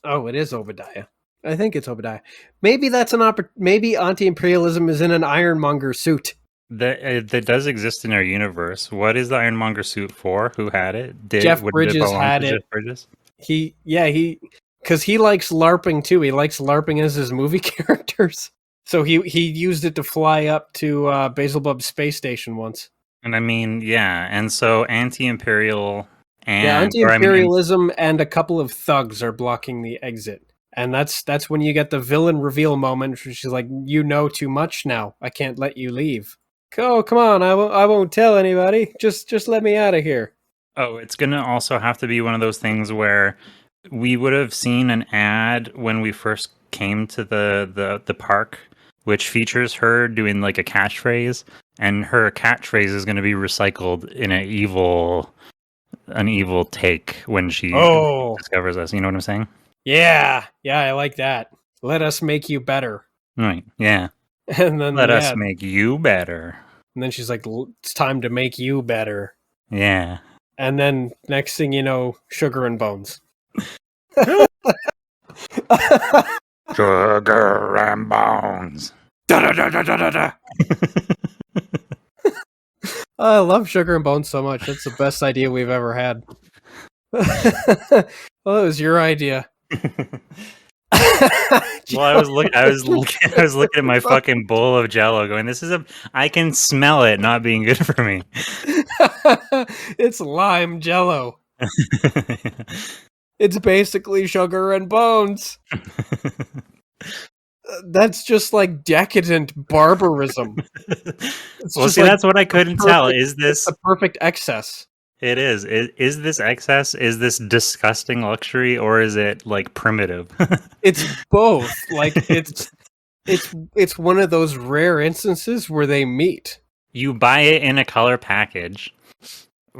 Oh, it is Obadiah. I think it's Obadiah. Maybe that's maybe anti-imperialism is in an ironmonger suit. That does exist in our universe. What is the ironmonger suit for? Who had it? Jeff Bridges had it. Jeff Bridges? Because he likes LARPing too. He likes LARPing as his movie characters. So he used it to fly up to Basilbub Space Station once. And I mean, yeah. And so anti-imperial and anti-imperialism and a couple of thugs are blocking the exit. And that's when you get the villain reveal moment, where she's like, you know too much now. I can't let you leave. Oh, come on! I won't tell anybody. Just let me out of here. Oh, it's gonna also have to be one of those things where we would have seen an ad when we first came to the park, which features her doing like a catchphrase, and her catchphrase is gonna be recycled in an evil take when she Oh, discovers us. You know what I'm saying? yeah, I like that. Let us make you better. Right. Yeah. And then Let us make you better. and then she's like, "It's time to make you better." Yeah. And then next thing you know, sugar and bones. Sugar and bones. Da-da-da-da-da-da. I love sugar and bones so much. That's the best idea we've ever had. Well, it was your idea. Well, I was looking at my fucking bowl of Jello, going, I can smell it not being good for me. It's lime jello. It's basically sugar and bones. That's just like decadent barbarism. Well, see, that's what I couldn't tell. Is It's this? the perfect excess. It is. Is this excess? Is this disgusting luxury, or is it like primitive? It's both. Like it's one of those rare instances where they meet. You buy it in a color package.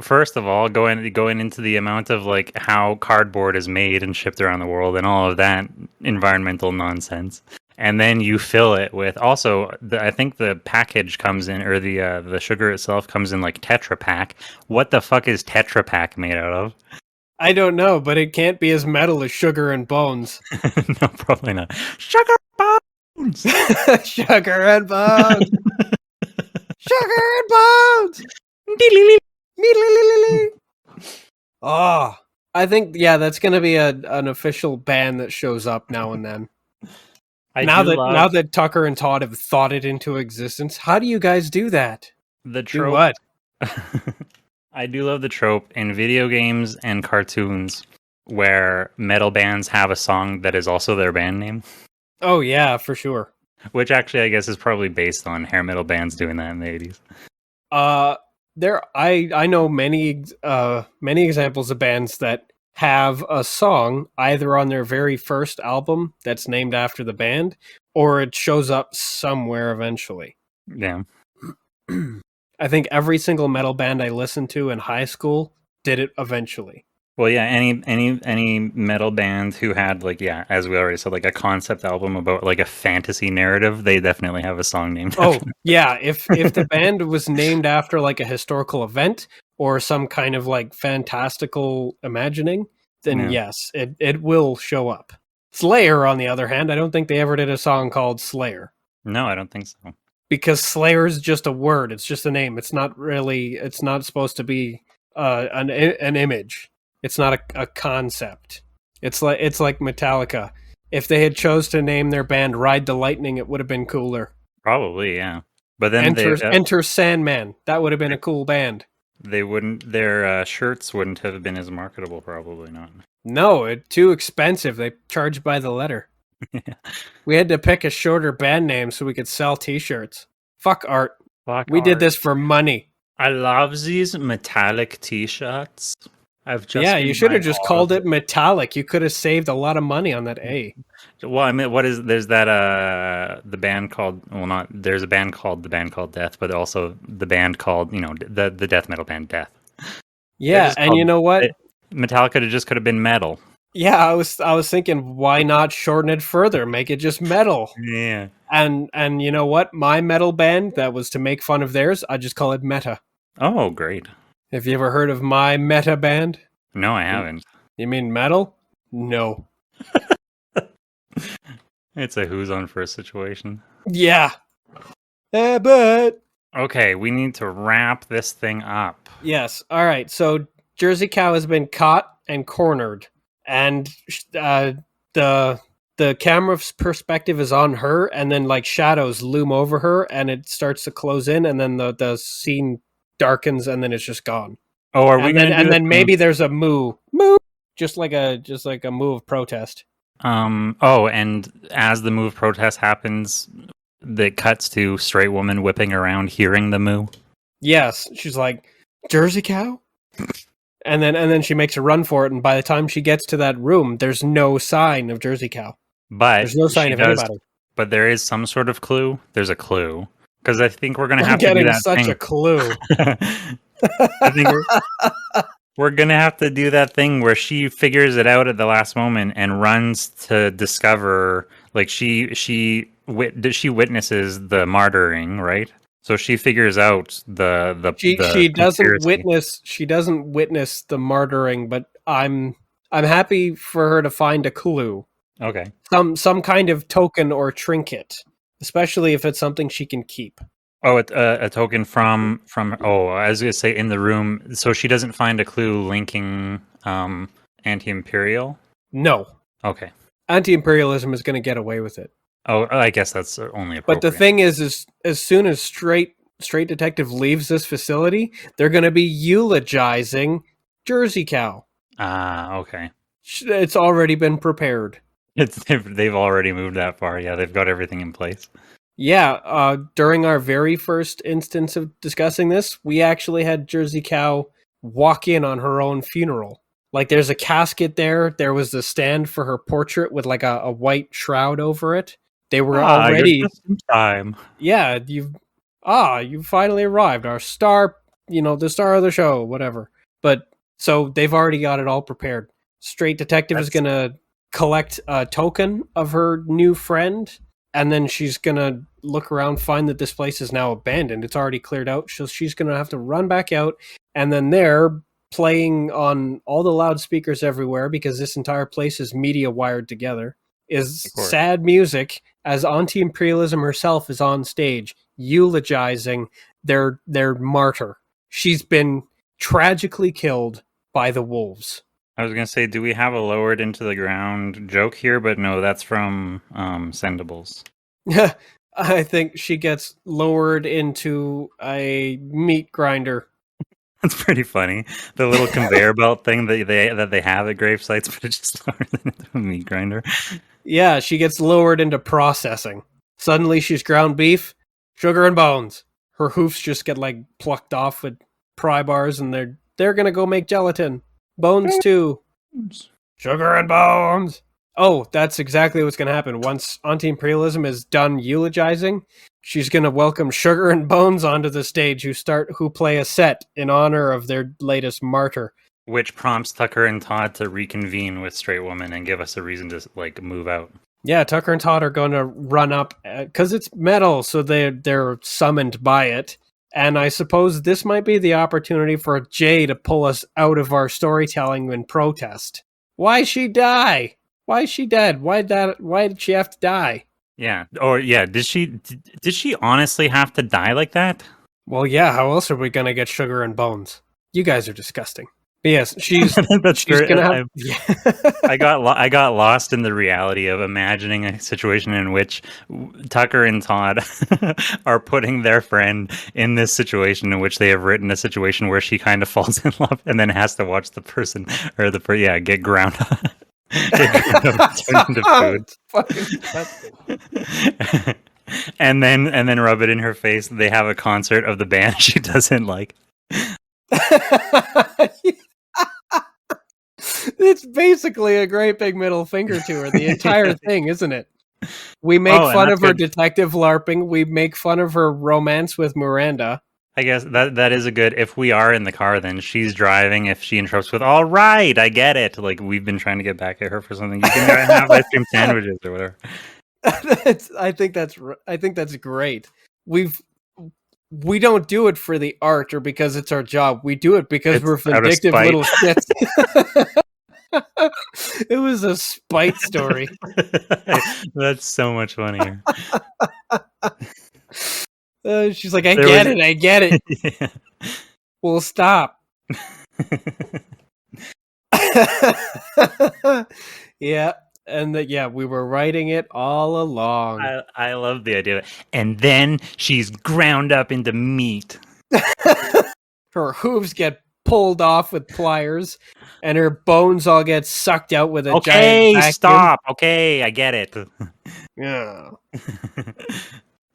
First of all, going into the amount of like how cardboard is made and shipped around the world and all of that environmental nonsense, and then you fill it with also I think the package comes in, or the sugar itself comes in like Tetra Pak. What the fuck is Tetra Pak made out of? I don't know, but it can't be as metal as sugar and bones. No, probably not. Sugar bones. Sugar and bones. Sugar and bones. Oh, I think that's gonna be an official band that shows up now and then. Now that Tucker and Todd have thought it into existence, how do you guys do that? The Do trope. what? I do love the trope in video games and cartoons where metal bands have a song that is also their band name. Oh yeah, for sure. Which actually I guess is probably based on hair metal bands doing that in the 80s. I know many examples of bands that have a song either on their very first album that's named after the band, or it shows up somewhere eventually. Yeah. I think every single metal band I listened to in high school did it eventually. Well, yeah, any metal band who had like, yeah, as we already said, like a concept album about like a fantasy narrative, they definitely have a song named after them. Yeah, if the band was named after like a historical event or some kind of like fantastical imagining, then yes, it will show up. Slayer, on the other hand, I don't think they ever did a song called Slayer. No, I don't think so. Because Slayer is just a word, it's just a name. It's not supposed to be an image. It's not a concept. It's like Metallica. If they had chose to name their band Ride the Lightning, it would have been cooler. Probably, yeah. But then Enter Sandman. That would have been a cool band. They wouldn't. Their shirts wouldn't have been as marketable. Probably not. No, it's too expensive. They charge by the letter. We had to pick a shorter band name so we could sell T-shirts. Fuck art. We did this for money. I love these metallic T-shirts. You should have just called it Metallic. You could have saved a lot of money on that A. Well, I mean, there's that the band called, well, not, there's a band called Death, but also the band called, the death metal band Death. Yeah, and you know what? Metallica just could have been metal. Yeah, I was thinking, why not shorten it further? Make it just metal. Yeah. And you know what? My metal band that was to make fun of theirs, I just call it Meta. Oh, great. Have you ever heard of my Meta band? No, I haven't. You mean metal? No. It's a who's on first situation. Yeah. But okay, we need to wrap this thing up. Yes. All right. So Jersey Cow has been caught and cornered, and the camera's perspective is on her, and then like shadows loom over her, and it starts to close in, and then the scene darkens, and then it's just gone. Oh, are we gonna? And then maybe there's a moo, just like a moo of protest. Oh, and as the moo of protest happens, that cuts to straight woman whipping around, hearing the moo. Yes, she's like, Jersey cow? And then she makes a run for it, and by the time she gets to that room, there's no sign of Jersey cow. But There's no sign she of does. anybody. But there is some sort of clue. There's a clue because I think we're gonna have to do Getting that such thing. a clue. I think we're gonna have to do that thing where she figures it out at the last moment and runs to discover. Like she witnesses the martyring, right? So she figures out the She doesn't conspiracy. witness the martyring, but I'm happy for her to find a clue. Okay. Some kind of token or trinket, especially if it's something she can keep. Oh, a token from. Oh, I was gonna say in the room. So she doesn't find a clue linking anti-imperial. No. Okay. Anti-imperialism is going to get away with it. Oh, I guess that's only appropriate. But the thing is as soon as straight detective leaves this facility, they're going to be eulogizing Jersey cow. Ah, okay. It's already been prepared. They've already moved that far. Yeah, they've got everything in place. Yeah, during our very first instance of discussing this, we actually had Jersey cow walk in on her own funeral. Like, there's a casket there. There was the stand for her portrait with like a white shroud over it. They were already. You're just in time. Yeah, you finally arrived. Our star, the star of the show, whatever. But so they've already got it all prepared. Straight detective is gonna collect a token of her new friend, and then she's gonna look around, find that this place is now abandoned. It's already cleared out, so she's gonna have to run back out, and then they're playing on all the loudspeakers everywhere because this entire place is media wired together. Is sad music as anti-imperialism herself is on stage eulogizing their martyr. She's been tragically killed by the wolves. I was gonna say, do we have a lowered into the ground joke here? But no, that's from Sendables. I think she gets lowered into a meat grinder. That's pretty funny. The little conveyor belt thing that they have at grave sites, but it's just lowered into a meat grinder. Yeah, she gets lowered into processing. Suddenly she's ground beef, sugar and bones. Her hoofs just get like plucked off with pry bars, and they're gonna go make gelatin. Bones too. Sugar and bones. Oh, that's exactly what's gonna happen. Once anti-imperialism is done eulogizing, she's gonna welcome Sugar and Bones onto the stage, who play a set in honor of their latest martyr. Which prompts Tucker and Todd to reconvene with Straight Woman and give us a reason to like move out. Yeah, Tucker and Todd are going to run up because it's metal, so they're summoned by it. And I suppose this might be the opportunity for Jay to pull us out of our storytelling in protest. Why she die? Why is she dead? Why did she have to die? Yeah. Or yeah, did she honestly have to die like that? Well, yeah. How else are we going to get Sugar and Bones? You guys are disgusting. But yes, she's gonna have. I got lost in the reality of imagining a situation in which Tucker and Todd are putting their friend in this situation in which they have written a situation where she kind of falls in love and then has to watch the person or get ground up. Turned into food. and then rub it in her face. They have a concert of the band she doesn't like. It's basically a great big middle finger to her, the entire thing, isn't it? We make fun of her detective LARPing. We make fun of her romance with Miranda. I guess that is a good. If we are in the car, then she's driving. If she interrupts with "All right, I get it," like we've been trying to get back at her for something. You can have ice cream sandwiches or whatever. I think that's great. We don't do it for the art or because it's our job. We do it because we're vindictive little shits. It was a spite story. That's so much funnier. She's like, I get it. Yeah. Well, stop. Yeah. And we were writing it all along. I love the idea of it. And then she's ground up into meat. Her hooves get pulled off with pliers, and her bones all get sucked out with a giant vacuum. Stop. Okay, I get it. Yeah.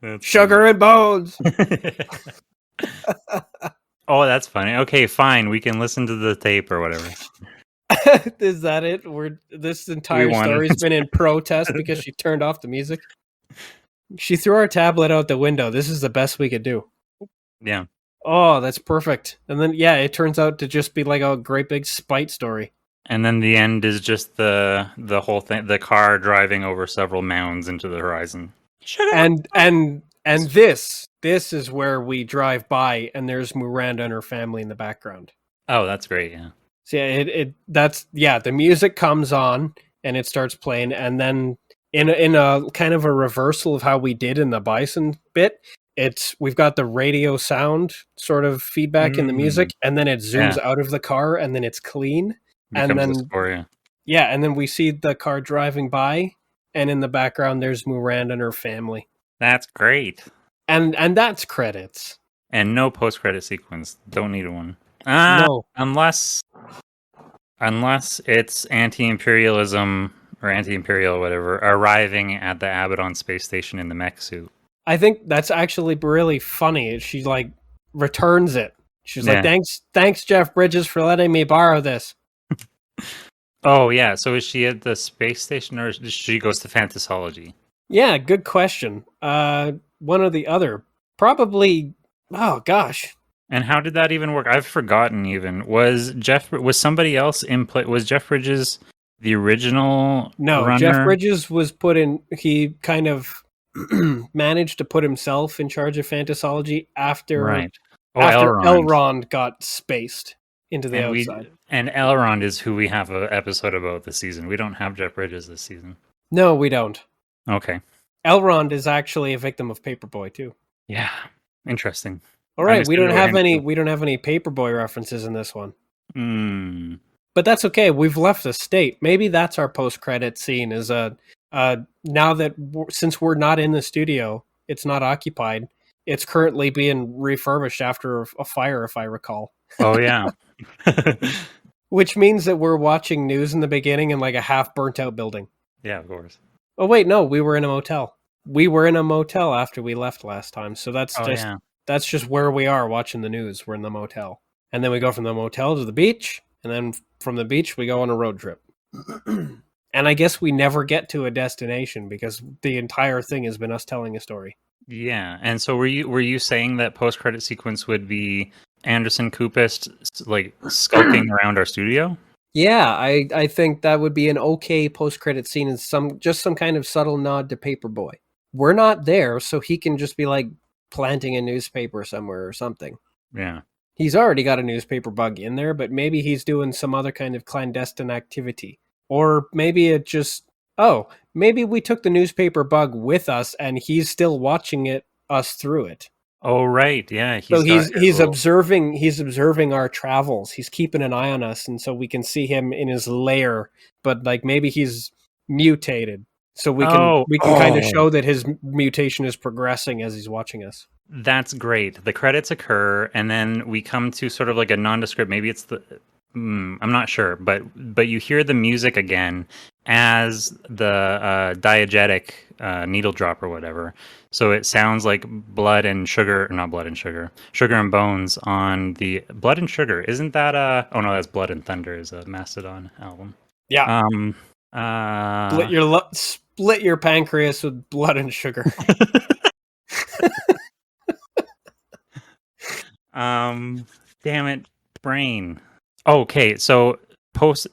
That's Sugar and bones. Oh, that's funny. Okay, fine. We can listen to the tape or whatever. Is that it? This We entire wanted story's been in protest because she turned off the music. She threw our tablet out the window. This is the best we could do. Yeah. Oh, that's perfect. And then it turns out to just be like a great big spite story. And then the end is just the whole thing, the car driving over several mounds into the horizon. And this is where we drive by and there's Miranda and her family in the background. Oh, that's great, yeah. So the music comes on and it starts playing, and then in a kind of a reversal of how we did in the bison bit, we've got the radio sound sort of feedback in the music, and then it zooms out of the car and then it's clean. Becomes and then a score, and then we see the car driving by, and in the background there's Miranda and her family. That's great. And that's credits. And no post-credit sequence. Don't need one. No. Unless it's anti-imperialism or anti-imperial, whatever, arriving at the Abaddon space station in the mech suit. I think that's actually really funny. She like returns it. She's like, thanks, Jeff Bridges, for letting me borrow this. Oh yeah. So is she at the space station, or she goes to Fantasology? Yeah, good question. One or the other. Probably. Oh gosh. And how did that even work? I've forgotten. Even was somebody else in play? Was Jeff Bridges the original? No, runner? Jeff Bridges was put in. He kind of managed to put himself in charge of Fantasology after Elrond got spaced into the outside. And Elrond is who we have an episode about this season. We don't have Jeff Bridges this season. No, we don't. Okay. Elrond is actually a victim of Paperboy too. Yeah, interesting. All right, we don't have any Paperboy references in this one. But that's okay. We've left the state. Maybe that's our post-credit scene. Is now that since we're not in the studio, it's not occupied. It's currently being refurbished after a fire, if I recall. Oh yeah. Which means that we're watching news in the beginning in like a half burnt out building. Yeah, of course. Oh wait, no, we were in a motel. We were in a motel after we left last time, so that's just where we are watching the news. We're in the motel, and then we go from the motel to the beach, and then from the beach we go on a road trip. And I guess we never get to a destination because the entire thing has been us telling a story. Yeah, and so were you saying that post-credit sequence would be Anderson Coopist like skulking around our studio? Yeah, I think that would be an okay post-credit scene, and some kind of subtle nod to Paperboy. We're not there, so he can just be like planting a newspaper somewhere or something. Yeah. He's already got a newspaper bug in there, but maybe he's doing some other kind of clandestine activity. Or maybe maybe we took the newspaper bug with us and he's still watching us through it. Oh right, yeah. He's observing our travels. He's keeping an eye on us, and so we can see him in his lair. But like maybe he's mutated, so we can kind of show that his mutation is progressing as he's watching us. That's great. The credits occur, and then we come to sort of like a nondescript. Maybe it's I'm not sure, but you hear the music again as the diegetic needle drop or whatever. So it sounds like blood and sugar, or not blood and sugar, sugar and bones on the blood and sugar. Isn't that oh no, that's Blood and Thunder is a Mastodon album. Yeah. Split your pancreas with blood and sugar. Damn it, brain. Okay, so post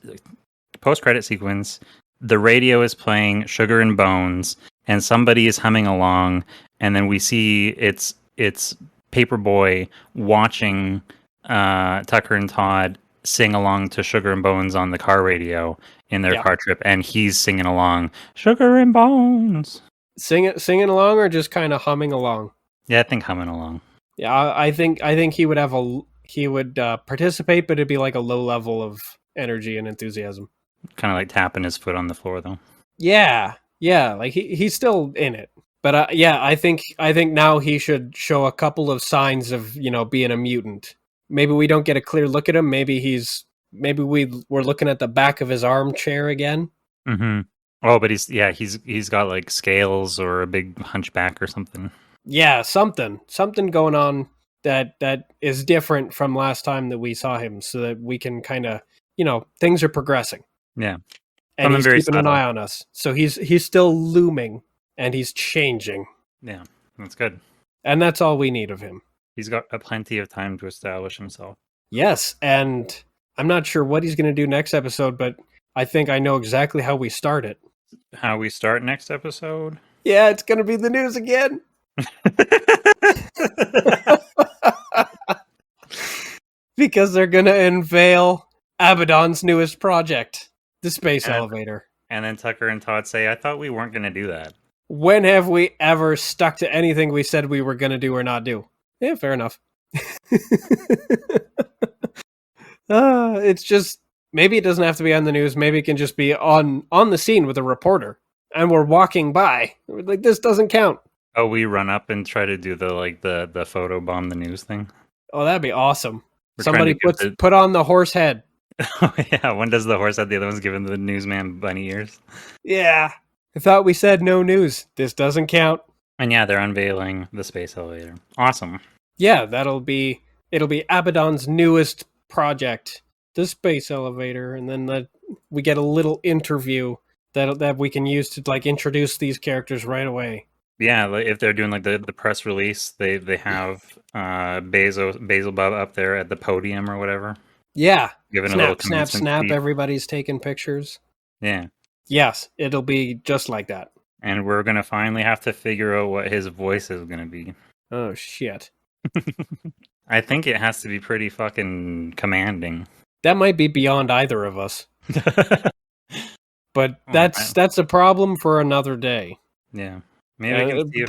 credit sequence, the radio is playing Sugar and Bones, and somebody is humming along, and then we see it's Paperboy watching Tucker and Todd sing along to Sugar and Bones on the car radio in their car trip, and he's singing along Sugar and Bones. Singing along, or just kind of humming along? Yeah, I think humming along. Yeah, I think he would participate, but it'd be like a low level of energy and enthusiasm. Kind of like tapping his foot on the floor, though. Yeah, like he's still in it. But I think now he should show a couple of signs of being a mutant. Maybe we don't get a clear look at him. Maybe we're looking at the back of his armchair again. Mm-hmm. Oh, but he's got like scales or a big hunchback or something. Yeah, something going on that is different from last time that we saw him, so that we can kind of, things are progressing, Yeah. and Something he's very keeping an subtle. eye on us. So he's still looming, and he's changing, Yeah. That's good. and that's all we need of him. He's got plenty of time to establish himself. Yes, and I'm not sure what he's going to do next episode, but I think I know exactly how we start it. How we start next episode? Yeah, it's going to be the news again. Because they're going to unveil Abaddon's newest project, the space elevator. And then Tucker and Todd say, I thought we weren't going to do that. When have we ever stuck to anything we said we were going to do or not do? Yeah, fair enough. It's just, maybe it doesn't have to be on the news. Maybe it can just be on the scene with a reporter. And we're walking by. We're like, this doesn't count. Oh, we run up and try to do the photo bomb the news thing? Oh, that'd be awesome. We're Somebody trying to put on the horse head. Oh, yeah. When does the horse have the other one's giving the newsman bunny ears? Yeah. I thought we said no news. This doesn't count. And yeah, they're unveiling the space elevator. Awesome. Yeah, it'll be Abaddon's newest project, the space elevator, and then we get a little interview that we can use to like introduce these characters right away. Yeah, like if they're doing like the press release, they have Beelzebub up there at the podium or whatever. Yeah. Giving a little Snap, everybody's taking pictures. Yeah. Yes, it'll be just like that. And we're going to finally have to figure out what his voice is going to be. Oh, shit. I think it has to be pretty fucking commanding. That might be beyond either of us. But that's a problem for another day. Yeah. Maybe I can see if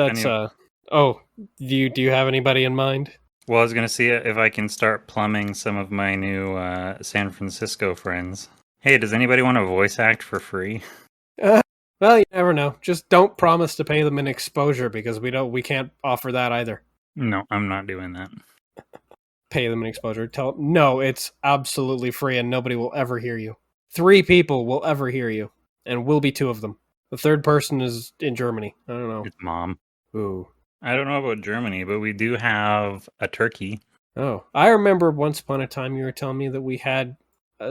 do you have anybody in mind? Well, I was going to see if I can start plumbing some of my new San Francisco friends. Hey, does anybody want to voice act for free? Well, you never know. Just don't promise to pay them an exposure, because we can't offer that either. No, I'm not doing that. Pay them an exposure. Tell them, no, it's absolutely free and nobody will ever hear you. 3 people will ever hear you, and we'll be 2 of them. The third person is in Germany. I don't know. It's Mom. Ooh. I don't know about Germany, but we do have a turkey. Oh, I remember once upon a time you were telling me that we had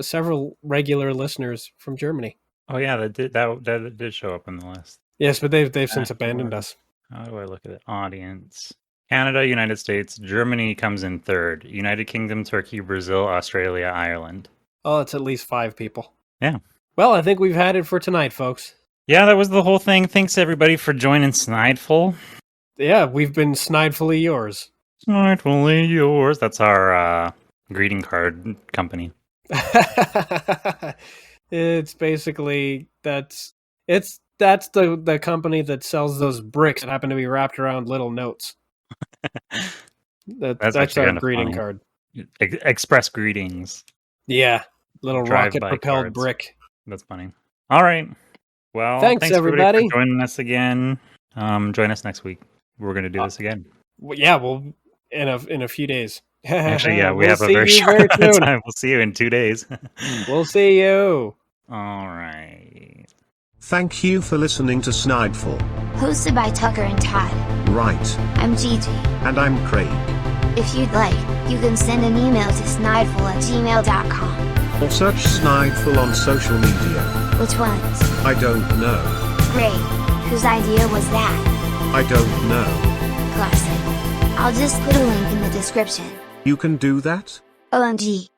several regular listeners from Germany. Oh yeah, that did show up on the list. Yes, but they've since abandoned us. How do I look at it? Audience. Canada, United States, Germany comes in third. United Kingdom, Turkey, Brazil, Australia, Ireland. Oh, it's at least 5 people. Yeah. Well, I think we've had it for tonight, folks. Yeah, that was the whole thing. Thanks everybody for joining Snideful. Yeah, we've been Snidefully yours. Snidefully yours. That's our greeting card company. It's basically that's the company that sells those bricks that happen to be wrapped around little notes. That's our greeting funny card. Express greetings. Yeah, little Drive-by rocket propelled cards. brick. That's funny. All right. Well, thanks everybody for joining us again. Join us next week. We're going to do this again. Well, yeah, well, in a few days. Actually, yeah, we we'll have a very short amount of time. We'll see you in 2 days. We'll see you. All right. Thank you for listening to Snideful. Hosted by Tucker and Todd. Right. I'm Gigi. And I'm Craig. If you'd like, you can send an email to snideful@gmail.com. Or search Snideful on social media. Which ones? I don't know. Great. Whose idea was that? I don't know. Classic. I'll just put a link in the description. You can do that? OMG.